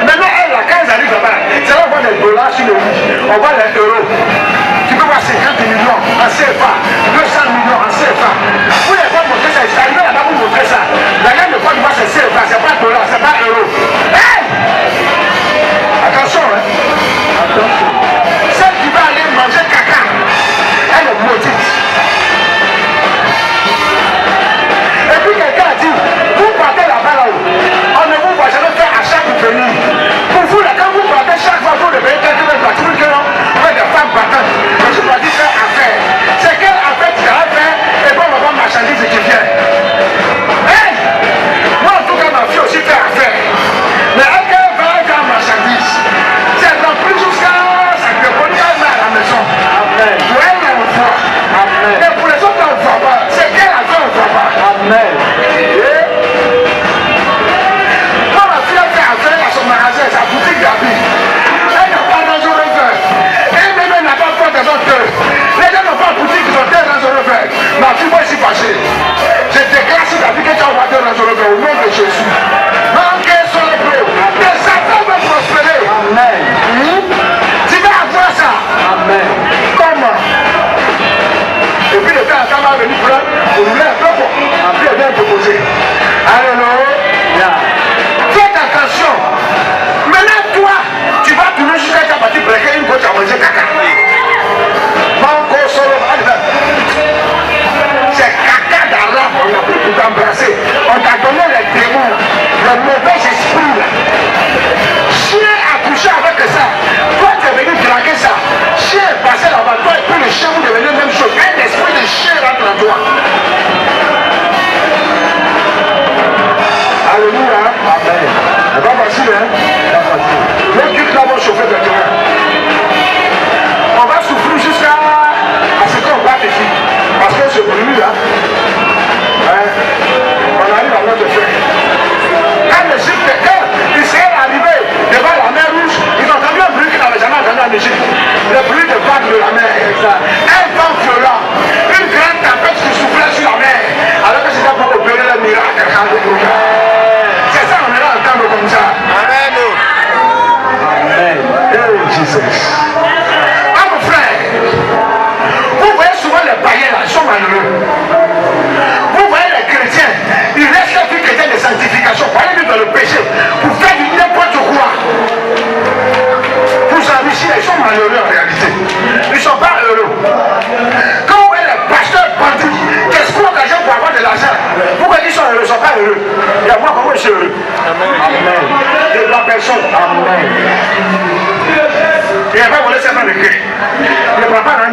Maintenant, elle, là, quand ils arrivent là-bas, c'est là qu'on voit les dollars sur le lit. On voit les euros. Tu peux voir 50 millions en CFA, 200 millions en CFA. Vous n'avez pas montré ça, je suis arrivé là-bas pour montrer ça. La gamme de quoi tu vois c'est CFA, c'est pas dollar, c'est pas euro. Hey! Attention, hein? Attention. Celle qui va aller manger caca, elle est maudite. Et puis quelqu'un a dit, vous partez là-bas là-haut, on ne vous voit jamais faire achat pour venir. Pour vous là, quand vous partez chaque fois, vous devez quelqu'un de battre, vous faites des femmes battantes. Mais je dois dire faire affaire. C'est quelle affaire tu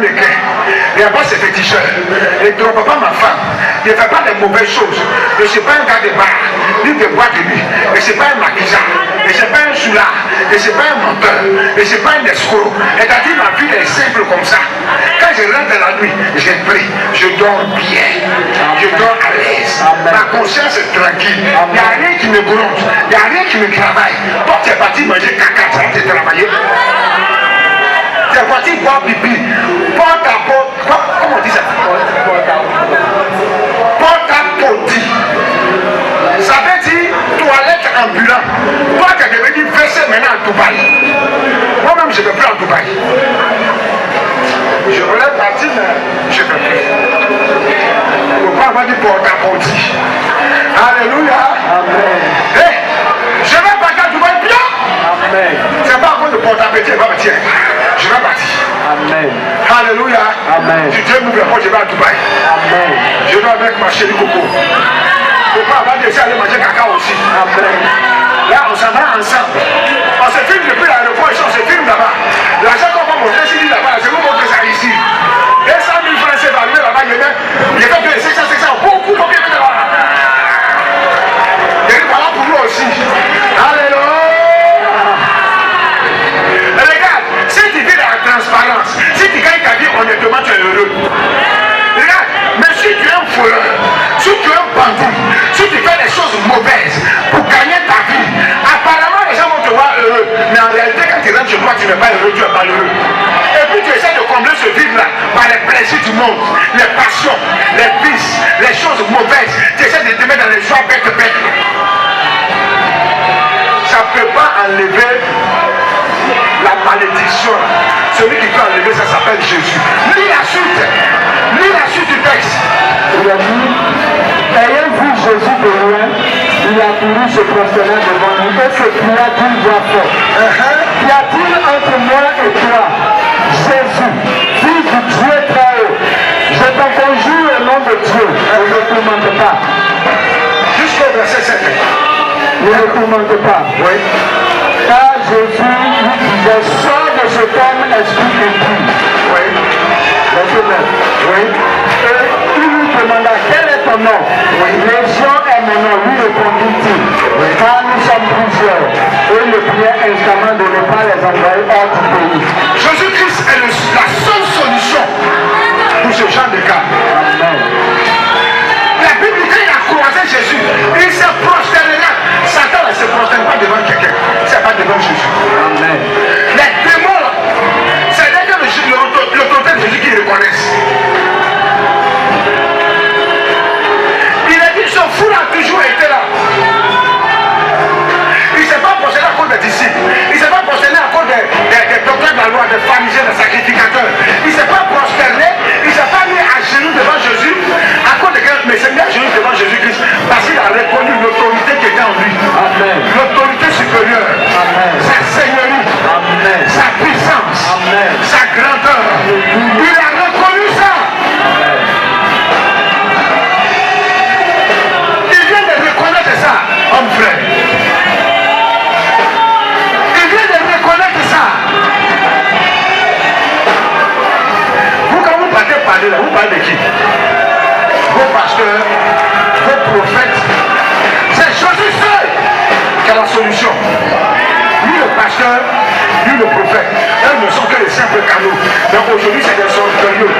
américain. Il n'y a pas ses féticheurs. Il ne trompe pas ma femme. Il ne fait pas de mauvaises choses. Je ne suis pas un gars de bar, ni de boîte de nuit. Je ne suis pas un maquisard. Je ne suis pas un soulard. Je ne suis pas un menteur. Je ne suis pas un escroc. Et t'as dit ma vie est simple comme ça. Quand je rentre dans la nuit, je prie. Je dors bien. Je dors à l'aise. Ma conscience est tranquille. Il n'y a rien qui me gronde. Il n'y a rien qui me travaille. Toi, tu es parti manger caca, ça va te travailler. Tu es parti boire pipi. Porte à porte. Comment on dit ça? Porte à porte. Ça veut dire toilette ambulant. Toi, tu es devenu versé maintenant à Dubaï. Moi-même, je ne vais plus à Dubaï. Je voulais partir, mais je ne vais plus. Il ne faut pas avoir du porte à porte. Alléluia. Amen. Hey, je vais partir à Dubaï bien. Amen. C'est pas encore de porte à porte, je vais partir. Je vais partir. Amen. Alléluia. Amen. Tu te m'ouvres la porte, je vais à Dubaï. Amen. Je vais avec ma chérie Coco. Il ne faut pas avoir de ça aller manger caca aussi. Amen. Là, on s'en va ensemble. On se filme depuis l'aéroport, on se filme là-bas. L'argent qu'on va montrer, c'est là-bas, c'est vous montrer ça ici. Et 100 000 francs, c'est arrivé là-bas, il y a fait 600, beaucoup, combien de là-bas. Et voilà pour nous aussi. Alléluia. Regarde, si tu vis dans la transparence, si tu gagnes ta vie honnêtement, tu es heureux. Regarde, mais si tu es un voleur, si tu es un bandit, si tu fais des choses mauvaises pour gagner ta vie, apparemment les gens vont te voir heureux, mais en réalité quand tu rentres chez toi, tu n'es pas heureux, tu es malheureux. Et puis tu essaies de combler ce vide-là par les plaisirs du monde, les passions, les vices, les choses mauvaises. Tu essaies de te mettre dans les joies bêtes. Ça ne peut pas enlever la malédiction. Celui qui peut enlever ça s'appelle Jésus. Lis la suite du texte. Il a dit, ayant vu Jésus de loin, il a couru se prosterner devant lui et s'écria d'une voix forte. Qu'y a-t-il entre moi et toi, Jésus, fils du Dieu très haut? Je te conjure au nom de Dieu, ne me tourmente pas. Jusqu'au verset 7. Ne me tourmente pas. Oui. Car Jésus lui disait, sors de cet homme, esprit impur. Oui. Verset 9. Oui. Et il lui demanda, quel est ton nom? Oui. Légion est mon nom, lui répondit-il. Oui. Car nous sommes plusieurs. Et le priait instamment de ne pas les envoyer hors du pays. Jésus-Christ est la seule solution pour ce genre de cas. Amen. La Bible dit qu'il a croisé Jésus. Il se prosterné là. Satan ne se prosterne pas devant quelqu'un. C'est pas devant Jésus. Amen. Les démons là, c'est l'autorité de Jésus qu'ils reconnaissent. Il a dit, ce fou là a toujours été là. Il ne s'est pas prosterné à cause des disciples. Il ne s'est pas prosterné à cause des docteurs de la loi, des pharisiens, des sacrificateurs. Il ne s'est pas prosterné. Il ne s'est pas mis à genoux devant Jésus à cause de quelqu'un, mais il s'est mis à genoux devant Jésus-Christ parce qu'il a reconnu l'autorité qui était en lui. Amen. L'autorité supérieure. Amen. Sa seigneurie. Amen. Sa puissance. Amen. Sa grandeur. Il a reconnu ça. Amen. Il vient de reconnaître ça, homme frère. Il vient de reconnaître ça. Vous, quand vous partez parler là, vous parlez de qui? Vos pasteurs, vos prophètes. C'est Jésus seul qui a la solution. Lui le pasteur, lui le prophète. Eux ne sont que les simples canaux. Donc aujourd'hui c'est des orgueilleux.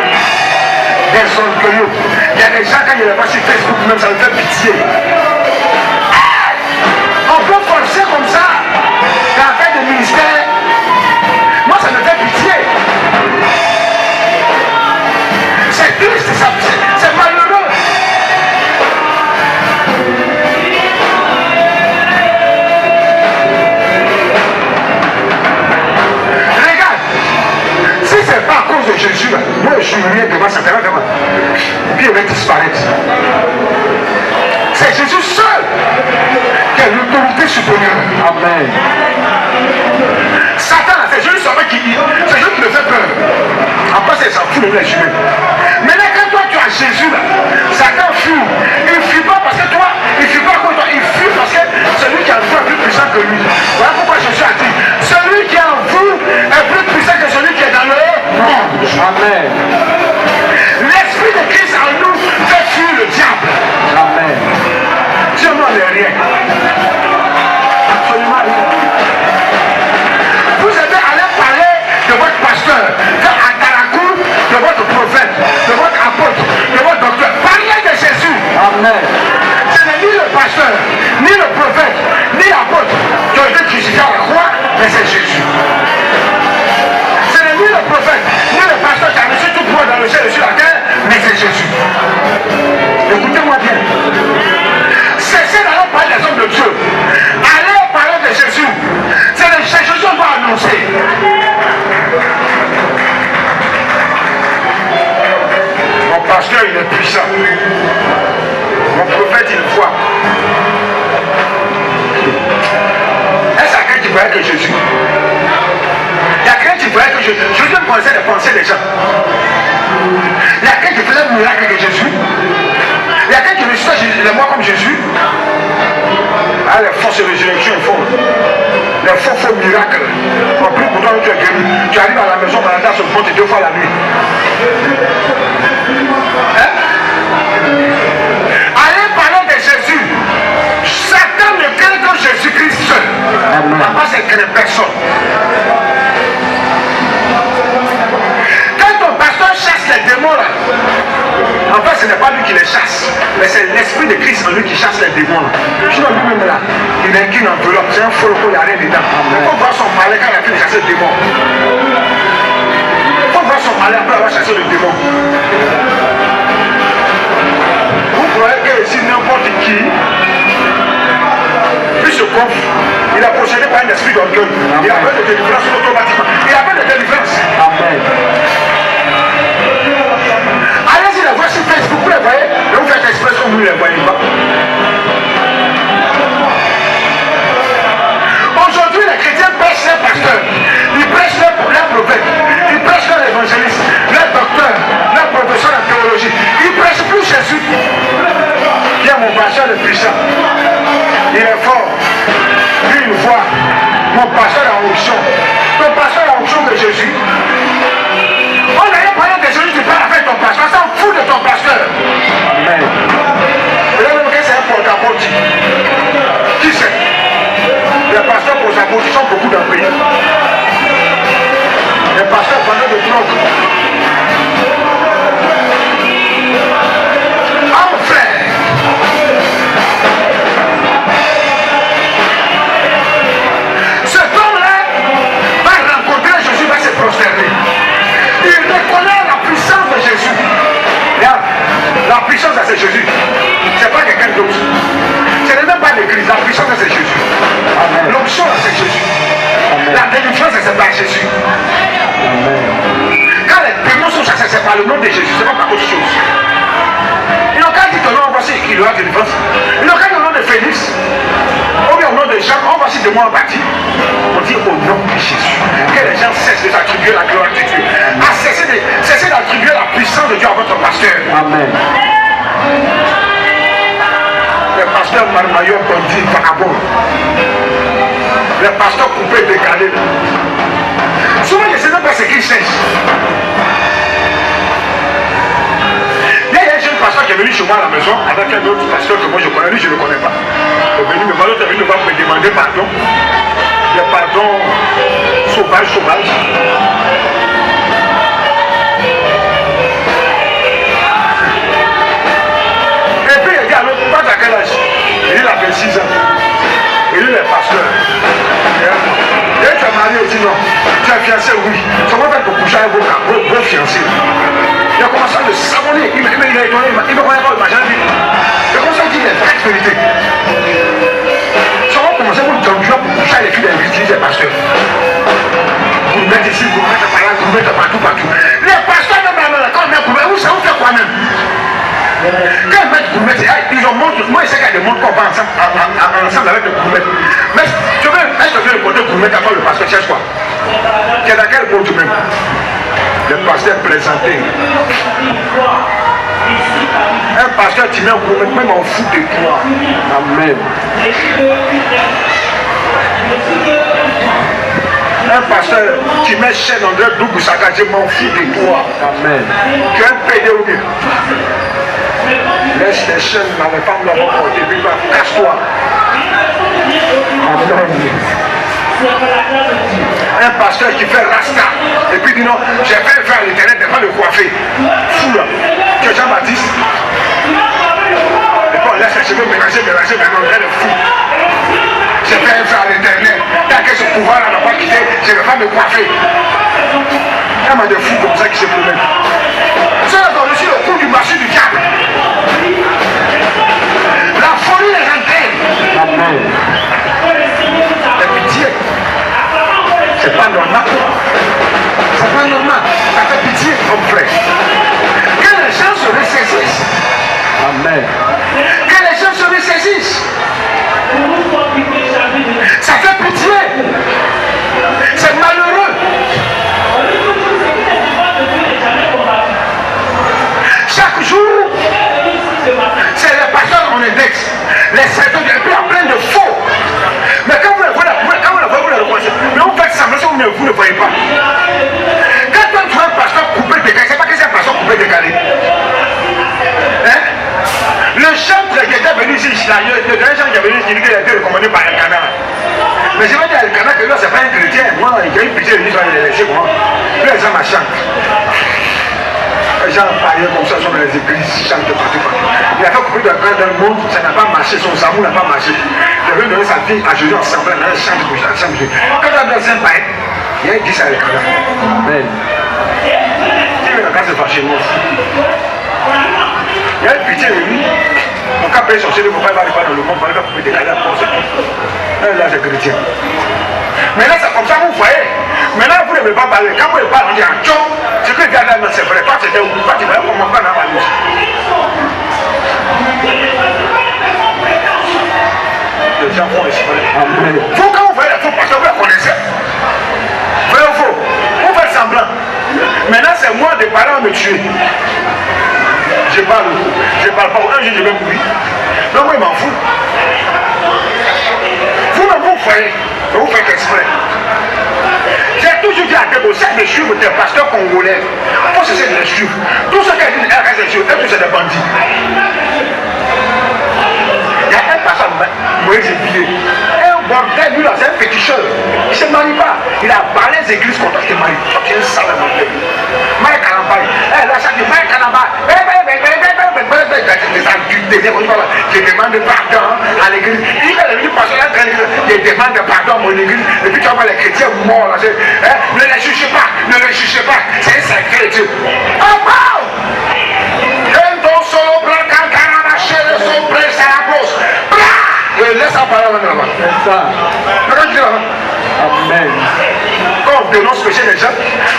Des orgueilleux. Il y a des gens quand ils ne les voient sur Facebook, même ça me fait pitié. On peut forcer comme ça dans la fête de ministère. Moi ça me fait pitié. C'est triste, c'est malheureux. Regarde, si c'est pas à cause de Jésus, moi je suis rien devant ça, puis il va disparaître. C'est Jésus seul qui a l'autorité supérieure. Amen. Satan, c'est Jésus seul qui dit, c'est Jésus qui me fait peur. Après, c'est ça fout les humains. Maintenant, quand toi tu as Jésus là, Satan fuit. Il ne fuit pas parce que toi, il ne fuit pas contre toi, il fuit parce que celui qui a le foi est plus puissant que lui. Voilà pourquoi Jésus a dit, celui qui est en vous est plus puissant que celui qui est dans le monde. Amen. docteur, il est puissant. Mon prophète, il voit. Est-ce qu'il y a quelqu'un qui voyait que Jésus? Il y a quelqu'un qui voyait que Jésus. Je me connaissais les pensées des gens. Il y a quelqu'un qui faisait le miracle de Jésus. Il y a quelqu'un qui ressuscitait les morts comme Jésus. Ah, les forces de résurrection, ils font. Les faux miracles. En plus, pourtant, tu es guéri. Tu arrives à la maison, Malada se monte 2 fois la nuit. Hein? Allez parler de Jésus. Satan ne craint que Jésus-Christ seul. Papa, c'est que personne. Quand ton pasteur chasse les démons là, en fait, ce n'est pas lui qui les chasse, mais c'est l'esprit de Christ en lui qui chasse les démons. Je vois lui-même là, il est qu'une enveloppe, c'est un faux il n'y a rien dedans. Il faut voir son malin quand il a fait de chasser le démon. Il faut voir son malin après avoir chassé le démon. Vous croyez que si n'importe qui puis se confie, il a possédé par un esprit d'orgueil. Il a fait de délivrance automatiquement. Il a fait de délivrance. Amen. Allez-y les voir sur Facebook, vous les voyez, et vous faites exprès comme vous ne les voyez pas. Aujourd'hui, les chrétiens prêchent leurs pasteurs, ils prêchent leurs prophètes, ils prêchent leurs évangélistes, leurs docteurs, leurs professeurs en théologie. Ils prêchent plus Jésus. Viens mon pasteur le puissant. Il est fort. Lui, il voit. Mon pasteur en onction. Ton pasteur en onction de Jésus. On n'avait pas de Jésus, tu parles avec ton pasteur. Ça s'en fout de ton pasteur. Amen. Peut-être même que c'est un porte-à-porte. Qui c'est? Les pasteurs porte-à-porte, ils sont beaucoup d'empris. Les pasteurs pendant de drogue. Oh frère. Cet homme-là va rencontrer Jésus, va se prosterner. Il reconnaît la puissance de Jésus. Regarde, la puissance c'est Jésus. C'est pas quelqu'un d'autre. Ce n'est même pas l'église. La puissance c'est Jésus. L'onction c'est Jésus. Amen. La délivrance c'est par Jésus. Amen. Quand les démons sont chassés, c'est par le nom de Jésus, c'est pas par autre chose. Ils n'ont qu'à dire que non, voici qu'il aura délivrance. Ils n'ont qu'à dire au nom de Félix. Ou bien au nom de Jean, on voici de moi en bâti. On dit au nom de Jésus. Que les gens cessent de s'attribuer la gloire de Dieu. À cesser d'attribuer la puissance de Dieu à votre pasteur. Amen. Les pasteurs marmailleurs qu'on dit vagabond. Les pasteurs coupés, décalés. Souvent, je ne sais même pas ce qu'ils cherchent. Il y a un jeune pasteur qui est venu chez moi à la maison avec un autre pasteur que moi je connais, lui je ne le connais pas. Il est venu, mais l'autre est venu me demander pardon. Des pardons sauvages. Et puis il dit à l'autre, pas à quel âge? Il a 26 ans. Il est le pasteur. Et tu as marié aussi, non? Tu as fiancé, oui. Comment faire pour coucher avec vos fiancés? Il a commencé à le savonner. Il est étonné. Il me connaît pas, il m'a jamais dit. Il a commencé à dire les vraies vérités. Ça va commencer pour pour coucher avec les filles des des pasteurs. Vous le mettez ici, vous le mettez par là, vous le mettez partout. Les pasteurs, même quand on met vous savez vous faire quoi même? Quand ils mettent gourmet, ils ont montré. Moi, je sais qu'il y a des montres qu'on va ensemble avec des gourmets. Mais je veux le côté gourmet avant le pasteur cherche quoi? Tu es dans quel monde même? Le pasteur présenté. Un pasteur, tu mets un gourmet, même en fout de toi. Amen. Un pasteur, tu mets chaîne en deux double saccage, je m'en fous de toi. Amen. Tu es un pédé ou bien? Laisse les chaînes dans les femmes là-bas porter, puis casse-toi. Amen. Un pasteur qui fait rasta, et puis dit non, j'ai fait un vœu à l'éternel de ne pas le coiffer. Fou là. Tu es Jean-Baptiste. Et puis on laisse les cheveux mélanger, maintenant elle est fou. J'ai fait un vœu à l'éternel. Tant que ce pouvoir-là n'a pas quitté, je ne vais pas me coiffer. Il y a des fous comme ça qui se promènent. Ça, on est sur le coup du marché du diable. La folie est rentrée. Amen. La pitié. C'est pas normal. C'est pas normal. Ça fait pitié, mon frère. Que les gens se ressaisissent index, les secteurs, et puis il y a plein de faux. Mais quand vous le voyez, vous le reconnaissez. Mais vous faites semblant, vous ne voyez pas. Quand tu vois un pasteur coupé décalé, c'est pas que c'est un pasteur coupé décalé. Hein? Le chantre qui était venu ici, le dernier chantre qui est venu ici, il dit qu'il a été recommandé par Elkana. Mais je vais dire à Elkana que lui, c'est pas un chrétien. Moi, il y a eu pitié de lui, il a laissé moi. Lui, les gens chantent. Les gens parlaient comme ça sur les églises, chantent de partout. Il a fait couper de grain d'un monde, ça n'a pas marché, son samour n'a pas marché. Il avait donné sa fille à Jésus ensemble, il a chanté pour ça. Quand il a donné un païen, il a dit ça à Elkana. Amen. Il veut la grâce de fâcher moi. Il y a une pitié de lui. Mon cas paye son chéri, mon père va aller dans le monde, il va couper des cadavres pour ça. Là, c'est chrétien. Mais là, c'est comme ça, vous voyez. Maintenant, vous ne pouvez pas parler. Quand vous parlez, on dit en tchon. Ce que dit là, c'est vrai. Toi, c'était où? Toi, tu vas comment pas dans la bouche. Les gens font exprès. Vous, quand vous voyez la faux pasteur, vous la connaissez. Vrai ou faux? Vous faites semblant. Maintenant, c'est moi de parler à me tuer. Je parle pas. Un jour, je vais mourir. Donc, moi, il m'en fout. Vous-même, vous voyez. Vous faites exprès. J'ai toujours dit à Debo, c'est des juifs, des pasteurs congolais. Il faut cesser de les suivre. Tout ce qui est dit, RSS, tous c'est des bandits. Il y a un pasteur, Moïse Epilé. Un bordel, lui là, c'est un féticheur. Il ne se marie pas. Il a parlé des églises contre qui se marie. C'est un sale menteur. Mike Kalamba, là, ça dit Mike Kalamba. Je demande pardon à l'église. Il est venu passer la grande église. Je demande pardon à mon église. Et puis tu vois les chrétiens morts là. Ne les jugez pas. Ne les jugez pas. C'est un sacré Dieu. Oh, wow! Solo blanc, quand on a cherché son prêt, ça la pose. Laisse la parole là-bas. C'est ça. Amen. Quand on dénonce péché les gens,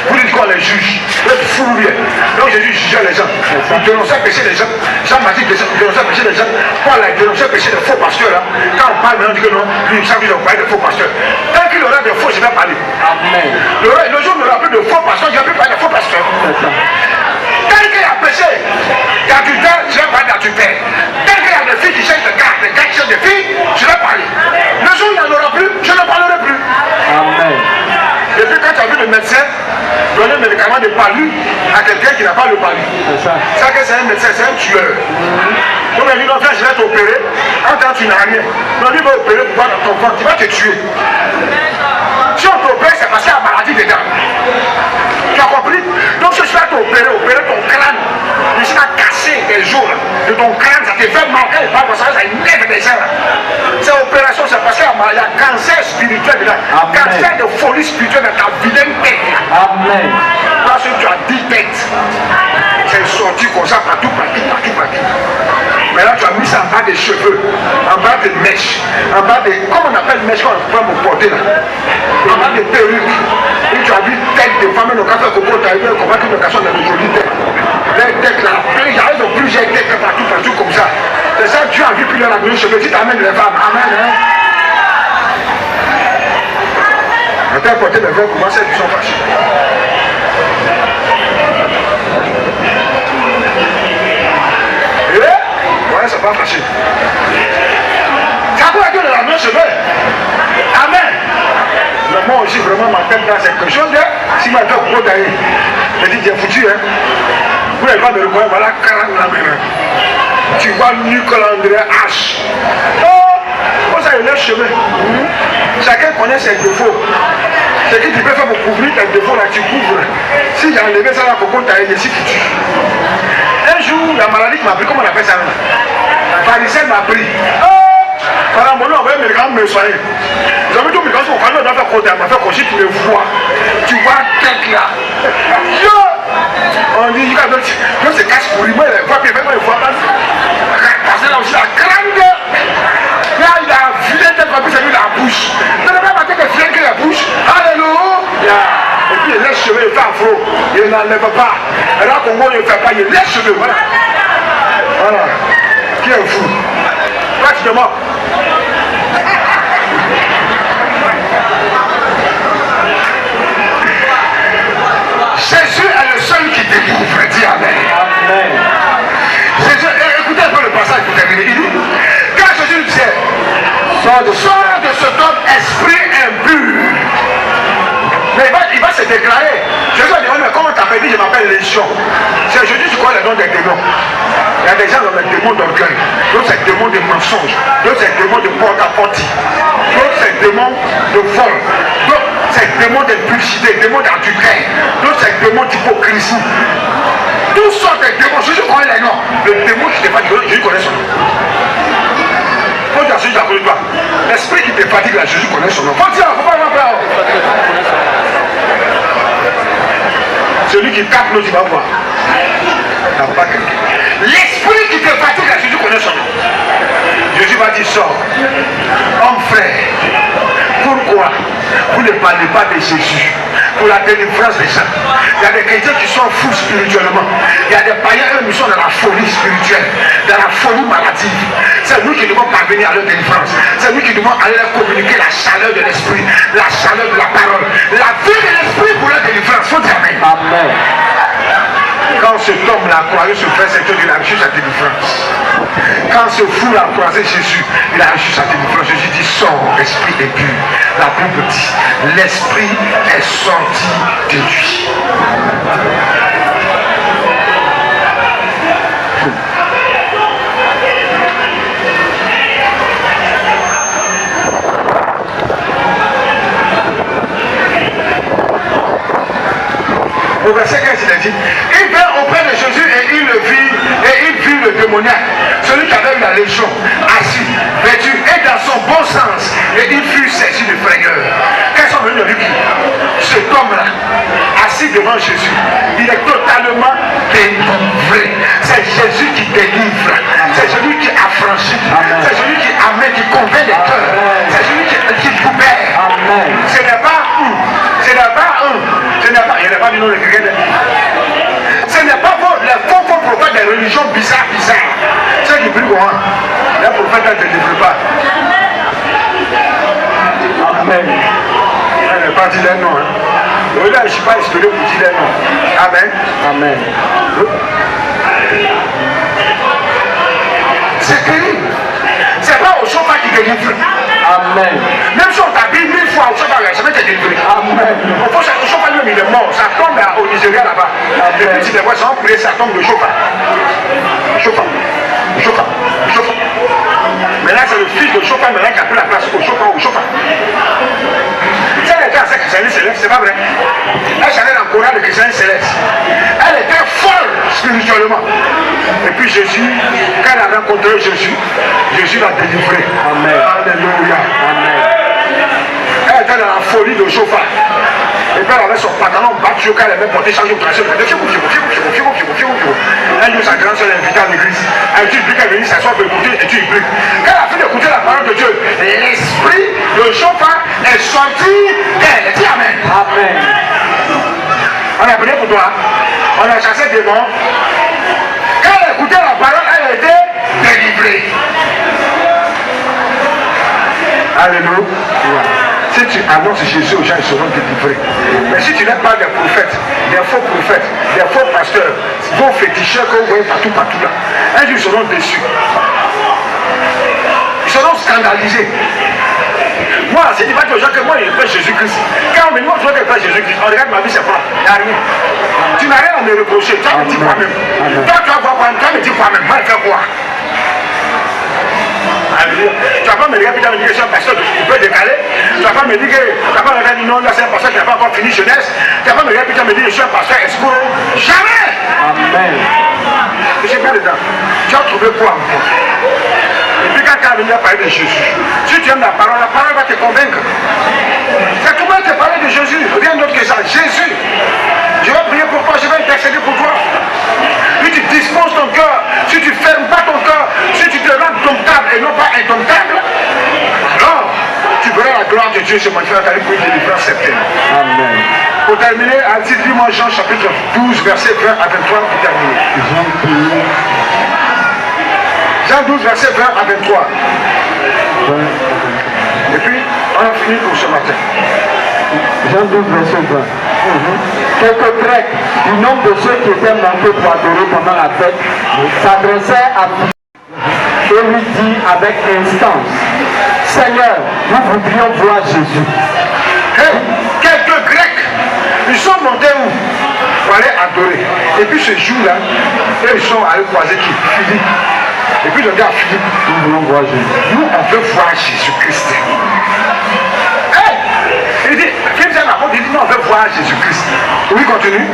vous dites qu'on les juge. Vous êtes fou bien. Donc Jésus jugeait les gens. Il dénonçait péché les gens. Jean-Baptiste dénonçait péché les gens. Paul a dénoncé péché des faux pasteurs là. Quand on parle, on dit que non, lui, il savait qu'ils ont parlé de faux pasteurs. Tant qu'il aura des faux, je vais parler. Amen. Le jour où il n'y aura plus de faux pasteurs, je ne vais plus parler de faux pasteurs. Tant qu'il y a péché d'adultère, je vais parler d'adultère. Tant qu'il y a des filles qui cherchent des gars qui cherchent des filles, je vais parler. Le jour où il n'y en aura plus, je ne parlerai plus. Amen. Et puis quand tu as vu le médecin donner un médicament de palu à quelqu'un qui n'a pas le palu, C'est ça. ça que c'est un médecin, c'est un tueur. Donc il dit non, frère, je vais t'opérer. Quand tu n'as rien, non, lui va opérer pour voir dans ton corps, il va te tuer. Si on t'opère, c'est parce qu'il y a une maladie dedans. Tu as compris? Donc si je vais opérer ton crâne, je vais casser des jours de ton crâne, ça te fait mal, quand il parle comme ça énerve des gens. Cette opération, c'est parce qu'il y a cancer spirituel dedans, cancer de folie spirituelle dans ta vilaine tête. Amen. Parce que tu as 10 têtes, c'est sorti comme ça partout. Mais là, tu as mis ça en bas des cheveux, en bas des mèches, en bas des. Comment on appelle mèches quand on prend mon porter là? En bas des perruques. Et tu as vu tête de femme, le café coco, tu as vu comment tu me casses dans le joli tête. Les têtes là, il y a plusieurs têtes partout comme ça. C'est ça, tu as vu plus dans la bouche, je me dis, t'amènes les femmes. Amen. Hein? On t'a apporté les femmes, comment c'est qu'ils sont fâchés? Ouais, ça va fâcher. Ça peut être de la main cheveux. Amen. Mais moi aussi, vraiment, ma tête là, c'est quelque chose. Si ma tête est taillée, je dis, j'ai foutu. Hein. Vous n'avez pas de reconnaître, voilà, 40 la main. Tu vois Nicolas André H. Oh, ça, il lève cheveux. Chacun connaît ses défauts. C'est que tu peux faire pour couvrir tes défauts là, tu couvres. Si j'ai enlevé ça là, pour qu'on t'aille ici, tu tues. Un jour, la maladie qui m'a pris, comment on appelle ça? La varicelle m'a pris. Voilà, mon nom, on va me soigner. Vous avez tout, mais quand on va faire côté, on va faire cocher, tu le vois. Tu vois tête là. On dit, il se cache pour lui, moi, il voit bien, il voit pas. Parce que là aussi, la grande. Là, il a vilain tête, il a mis la bouche. Tu ne peux pas que vilain que la bouche. Alléluia. Et puis il laisse les cheveux, il fait afro. Il n'enlève pas. Et là, Congo, il ne fait pas, il laisse les cheveux. Voilà. Voilà. Qui est fou? Toi, tu te moques. Jésus est le seul qui découvre. Dis Amen. Amen. Jésus, écoutez un peu le passage pour terminer. Il dit, déclaré. Jésus a demandé, mais comment t'appelles? Je m'appelle Légion. C'est Jésus, tu crois le nom des démons. Il y a des gens dans les démons d'orgueil, d'autres c'est démons de mensonges, d'autres c'est démons de porte-à-porte, d'autres c'est démons de vol, d'autres c'est démons d'impulsité, démons d'adultère, d'autres c'est démons d'hypocrisie. Toutes sortes de démons, Jésus connaît les noms. Le démon qui te fatigue, Jésus connaît son nom. Faut dire à Jésus, t'appelles pas. L'esprit qui te fatigue là, Jésus connaît son nom. Faut dire, faut pas l'appeler. Celui qui tape l'eau, tu vas voir. L'esprit qui te fatigue là, Jésus connaît son nom. Jésus va dire, sors. Homme frère, pourquoi vous ne parlez pas de Jésus pour la délivrance des gens? Il y a des chrétiens qui sont fous spirituellement. Il y a des païens, eux, qui sont dans la folie spirituelle, dans la folie maladie. C'est nous qui devons parvenir à leur délivrance. C'est nous qui devons aller leur communiquer la chaleur de l'esprit, la chaleur de la parole, la vie de l'esprit pour leur délivrance. Faut dire amen. Amen. Quand cet homme l'a croisé sur frère Saint-Jean, il a reçu sa délivrance. Quand ce fou l'a croisé Jésus, il a reçu sa délivrance. Jésus dit, sors, esprit est pur. La Bible dit, l'esprit est sorti de lui. Au verset 15, il a dit, il vint auprès de Jésus et il le vit, et il vit le démoniaque, celui qui avait eu la légion, assis, vêtu, et dans son bon sens, et il fut saisi de frayeur. Quand ils sont venus avec lui, cet homme-là, assis devant Jésus, il est totalement délivré. C'est Jésus qui délivre, c'est celui qui affranchit, c'est celui qui amène, qui convainc les cœurs, c'est celui qui libère. Ce n'est pas un, ce n'est pas un. Il n'y a pas du nom de quelqu'un. Ce n'est pas les faux prophètes des religions bizarres. Ceux qui prient comment? Les prophètes ne délivrent pas. Amen. Elle n'est pas dit les noms. Là, je ne suis pas inspiré pour dire les noms. Amen. Amen. C'est terrible. Ce n'est pas au chauffeur qui délivre. Amen. Même si on t'habille 1000 fois au chauffeur, ça va te délivrer. Amen. Au chauffeur lui, il est mort. Ça tombe au Nigeria là-bas. Et puis tu les vois, ça va prier, ça tombe de chauffeur. Chauffeur. Maintenant, c'est le fils de chauffeur maintenant qui a pris la place au chauffeur. Ça, elle était à sa christianisme céleste, c'est pas vrai. Elle chantait dans le Coran de christianisme céleste. Elle était folle spirituellement. Et puis Jésus, quand elle a rencontré Jésus, Jésus l'a délivré. Amen. Alléluia. Amen. Elle était dans la folie de chauffeur. Et puis elle avait son pantalon battu quand elle avait porté changer au tracé. Elle dit sa grande soeur l'invite à l'église. Elle dit qu'elle venait s'asseoir pour écouter et tu y pries. Quand elle a fini d'écouter la parole de Dieu, l'esprit de chauffeur est sorti d'elle. Dis amen. Amen. On a prié pour toi. On a chassé des démons. Quand elle a écouté la parole, elle a été délivrée. Alléluia. Si tu annonces Jésus aux gens, ils seront délivrés. Mais si tu n'es pas des prophètes, des faux prophètes, des faux pasteurs, vos féticheurs que vous voyez partout là, un jour ils seront déçus. Ils seront scandalisés. Moi, si tu vas dire aux gens que moi, je fais Jésus-Christ, quand on me dit, moi, je veux que je fais Jésus-Christ, on regarde ma vie, c'est quoi? Il n'y a rien. Tu n'as rien à me reprocher. Toi, me dis quoi même? Toi, tu vas voir quoi? Toi, me dis quoi même? Moi, je fais quoi? Tu vas pas me dire que tu as me dire que je suis un pasteur, tu peux décaler. Tu vas pas me dire que tu vas pas me dire non, là c'est un pasteur qui n'a pas encore fini jeunesse. Tu vas pas me dire que tu vas me dire que je suis un pasteur escroc. Jamais. Amen. Je suis pas dedans. Tu as trouvé quoi encore? Et puis quand tu as venu à parler de Jésus, si tu aimes la parole va te convaincre. C'est tout le monde te parler de Jésus, rien d'autre que ça. Jésus, je vais prier pour toi, je vais intercéder pour toi. Si tu disposes ton cœur, si tu ne fermes pas ton cœur, si tu te rends domptable et non pas indomptable, alors tu verras la gloire de Dieu se manifester à ta vie pour une délivrance certaine. Amen. Pour terminer, dis-moi Jean chapitre 12, verset 20 à 23 pour terminer. Jean 12, verset 20 à 23. Et puis, on a fini pour ce matin. Jean 12, verset 20. Quelques Grecs du nombre de ceux qui étaient montés pour adorer pendant la fête s'adressaient à lui et lui dit avec instance, Seigneur, nous voudrions voir Jésus. Hey, quelques Grecs Ils sont montés où? Pour aller adorer. Et puis ce jour-là, ils sont allés croiser qui? Philippe. Et puis le gars Philippe, nous voulons voir Jésus. Nous, on veut voir Jésus-Christ. Il dit, Philippe c'est un apôtre, il dit, non, on veut voir Jésus-Christ. Oui, continue.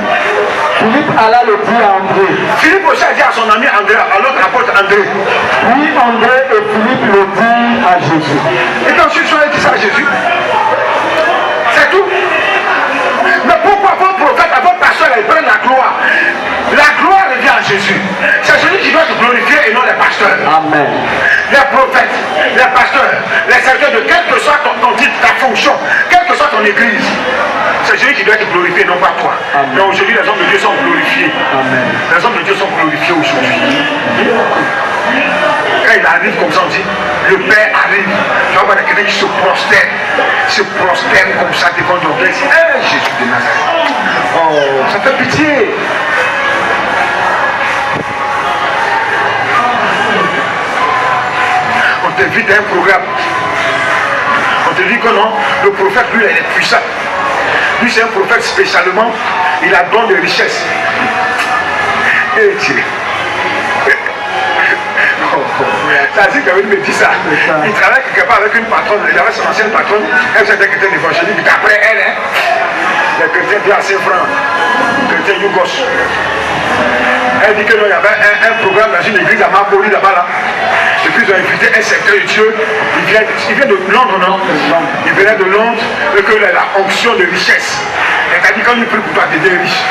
Philippe alla le dire à André. Philippe aussi a dit à son ami André, à l'autre apôtre André. Puis André et Philippe le dirent à Jésus. Et quand ils sont dit ça à Jésus, c'est tout. Mais pourquoi votre prophète, votre pasteur, ils prennent la gloire? La gloire revient à Jésus. C'est celui qui doit se glorifier et non les pasteurs. Amen. Les prophètes, les pasteurs, les serviteurs de quel que soit ton titre, ta fonction, quelle que soit ton église, c'est celui qui doit être glorifié, non pas toi. Amen. Mais aujourd'hui, les hommes de Dieu sont glorifiés. Amen. Les hommes de Dieu sont glorifiés aujourd'hui. Quand il arrive comme ça, on dit, le Père arrive. Tu vas voir quelqu'un qui se prosterne comme ça devant ton Père. Jésus de Nazareth. Oh, ça fait pitié. On t'invite à un programme. On te dit que non, le prophète, lui, il est puissant. Lui, c'est un prophète spécialement, il a don de richesse. Et Dieu. Ça dit qu'il me dit ça. Il travaille quelque part avec une patronne, il avait son ancienne patronne, elle c'était quelqu'un d'évangélique. D'après elle, les chrétiens étaient assez francs, les chrétiens yougos. Elle dit que non, il y avait un programme dans une église à Mapoli là-bas là. Et puis ils ont invité un secteur de Dieu. Il vient de Londres, non? Il venait de Londres et que la onction de richesse. Elle t'a dit quand il prie pour toi, tu es riche.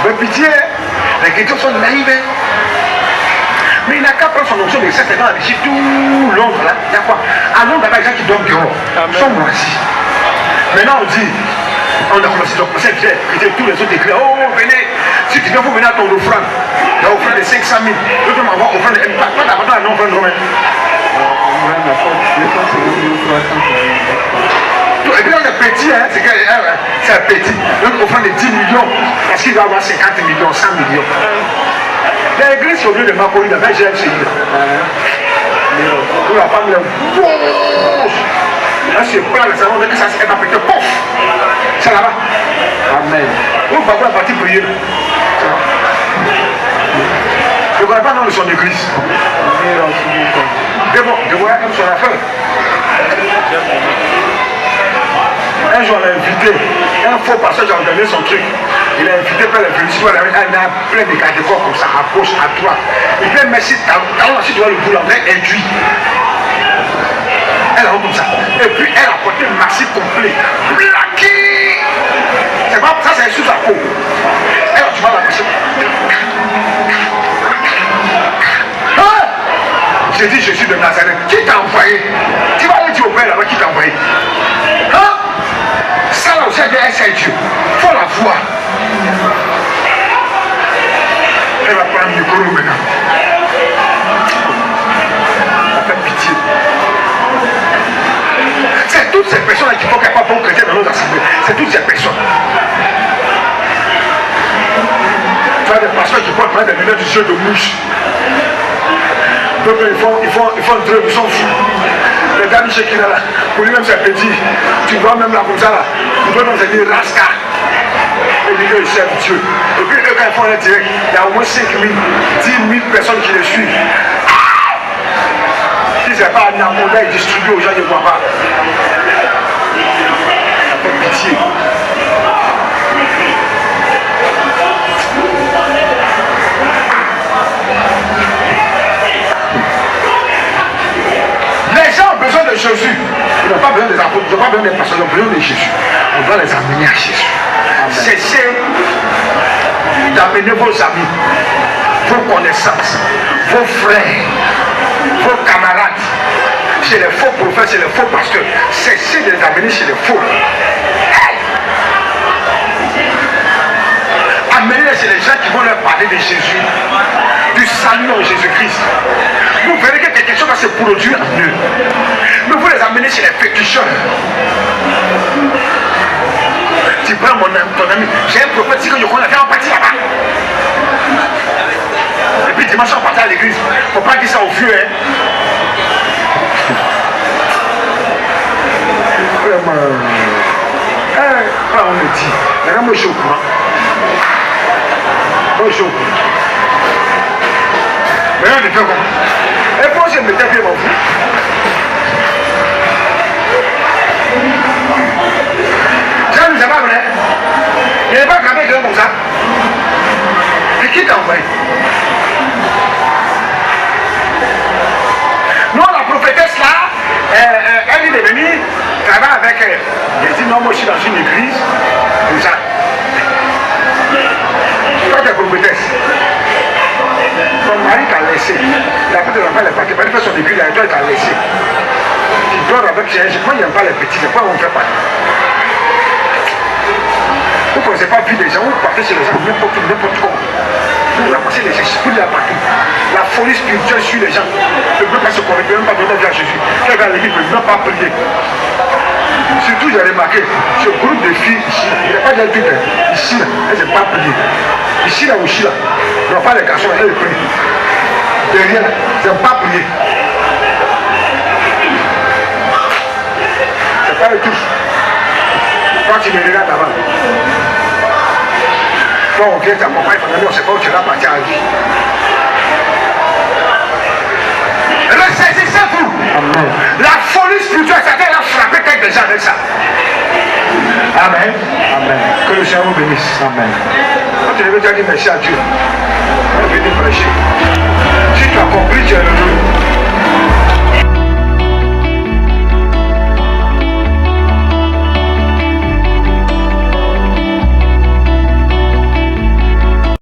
Mais pitié, les chrétiens sont naïfs. Mais il n'a qu'à prendre son onction de richesse et dans enrichir tout Londres là. Il y a quoi? À Londres, il y a des gens qui dorment dehors. Ils sont moisis. Maintenant on dit, on a commencé à dire, tous les autres écrits, oh venez, si tu viens, vous venez à ton offrande. Il y a offrande de 500 000. L'autre homme avoir offrande de pas d'abord à non offrande romaine. Et puis on est petit, hein, c'est un petit. L'autre offrande de 10 millions, parce qu'il va avoir 50 millions, 100 millions. L'église qui est au lieu de Mapoli, la même GMCI. Pour la femme, là, c'est pas le salon, ça c'est un petit pof. C'est là-bas. Amen. On va voir la partie prière. Je ne connais pas le nom de son église. Mais bon, je vois comme son affaire. Un jour, on l'a invité. Un faux pasteur qui a organisé son truc. Il a invité plein de félicitations. Il a plein de garde corps comme ça, à gauche, à droite. Et puis, merci, talon ensuite, tu vois le bout l'entrée induit. Elle rentre comme ça. Et puis elle a porté le massif complet. Blacky. C'est pas ça, c'est sous sa peau. Elle tu vois la massif. Hein? J'ai dit Jésus de Nazareth. Qui t'a envoyé? Tu vas aller dire au père là-bas qui t'a envoyé. Hein? Ça là aussi, c'est Dieu. Il faut la voir. Elle va prendre le micro maintenant. Ça fait pitié. C'est toutes ces personnes-là qui font qu'il n'y a pas bon chrétien dans nos assemblées. C'est toutes ces personnes. Tu as des pasteurs qui portent des lunettes du jeu de mouche. Donc ils font un truc, ils sont fous. Les gars chez qui là, pour lui-même c'est petit. Tu vois même là comme ça là. Ils doivent nous dire Raska. Et ils disent servent Dieu. Et puis eux quand ils font un direct, il y a au moins 5 000, 10 000 personnes qui les suivent. Si ce n'est pas un amour-là, ils distribuent aux gens, ils ne voient pas. Ça fait pitié. Les gens ont besoin de Jésus. Ils n'ont pas besoin des apôtres, ils n'ont pas besoin des pasteurs, ils ont besoin de Jésus. On doit les amener à Jésus. Cessez d'amener vos amis, vos connaissances, vos frères, vos camarades, chez les faux prophètes, chez les faux pasteurs. Cessez de les amener chez les faux. Hey! Amenez-les chez les gens qui vont leur parler de Jésus, du salut en Jésus-Christ. Vous verrez que quelque chose va se produire en eux. Mais vous les amenez chez les féticheurs. Tu prends ton ami, j'ai un prophète ici que je connais, viens on partit là-bas. Et puis dimanche on partit à l'église. Il ne faut pas dire ça au vieux. Hein. vraiment. On me dit. Maintenant, moi, je suis au courant. Moi, je suis au courant. Maintenant, on fait comment? Et pour je me tape, mon fou. Ça nous a pas vrai. Il n'est pas capable de faire comme ça. Et qui t'a envoyé? Non, la prophétesse là, elle est venue travailler avec elle. Elle dit non, moi je suis dans une église, comme ça. Toi, tu es prophétesse. Ton mari t'a laissé. Il a fait de l'enfant, il est parti. Il a fait son église, toi, il t'a laissé. Tu dors avec elle. Moi, il n'aime pas les petits. C'est quoi on fait pas? Vous ne connaissez pas la vie des gens, vous partez chez les gens n'importe comment. Vous ramassez les esprits là partout. La folie spirituelle suit les gens. Ne peut pas se connecter, même pas donner vie à Jésus. Quelqu'un à l'église ne peut même pas prier. Surtout, j'ai remarqué, ce groupe de filles ici, il n'y a pas de tout, ici, là, elles n'aiment pas prier. Ici, là, aussi, là, il n'y a pas les garçons, elles prient. Derrière, elles n'aiment pas prier. C'est pas les tous. Quand tu me regardes avant, quand on vient t'accompagner, on ne sait pas où tu vas partir à vie. Ressaisissez-vous. La folie spirituelle, ça a frappé quelques gens avec ça. Amen. Amen. Que le Seigneur vous bénisse. Amen. Quand tu veux dire merci à Dieu, on est venu prêcher. Si tu as compris, tu es heureux.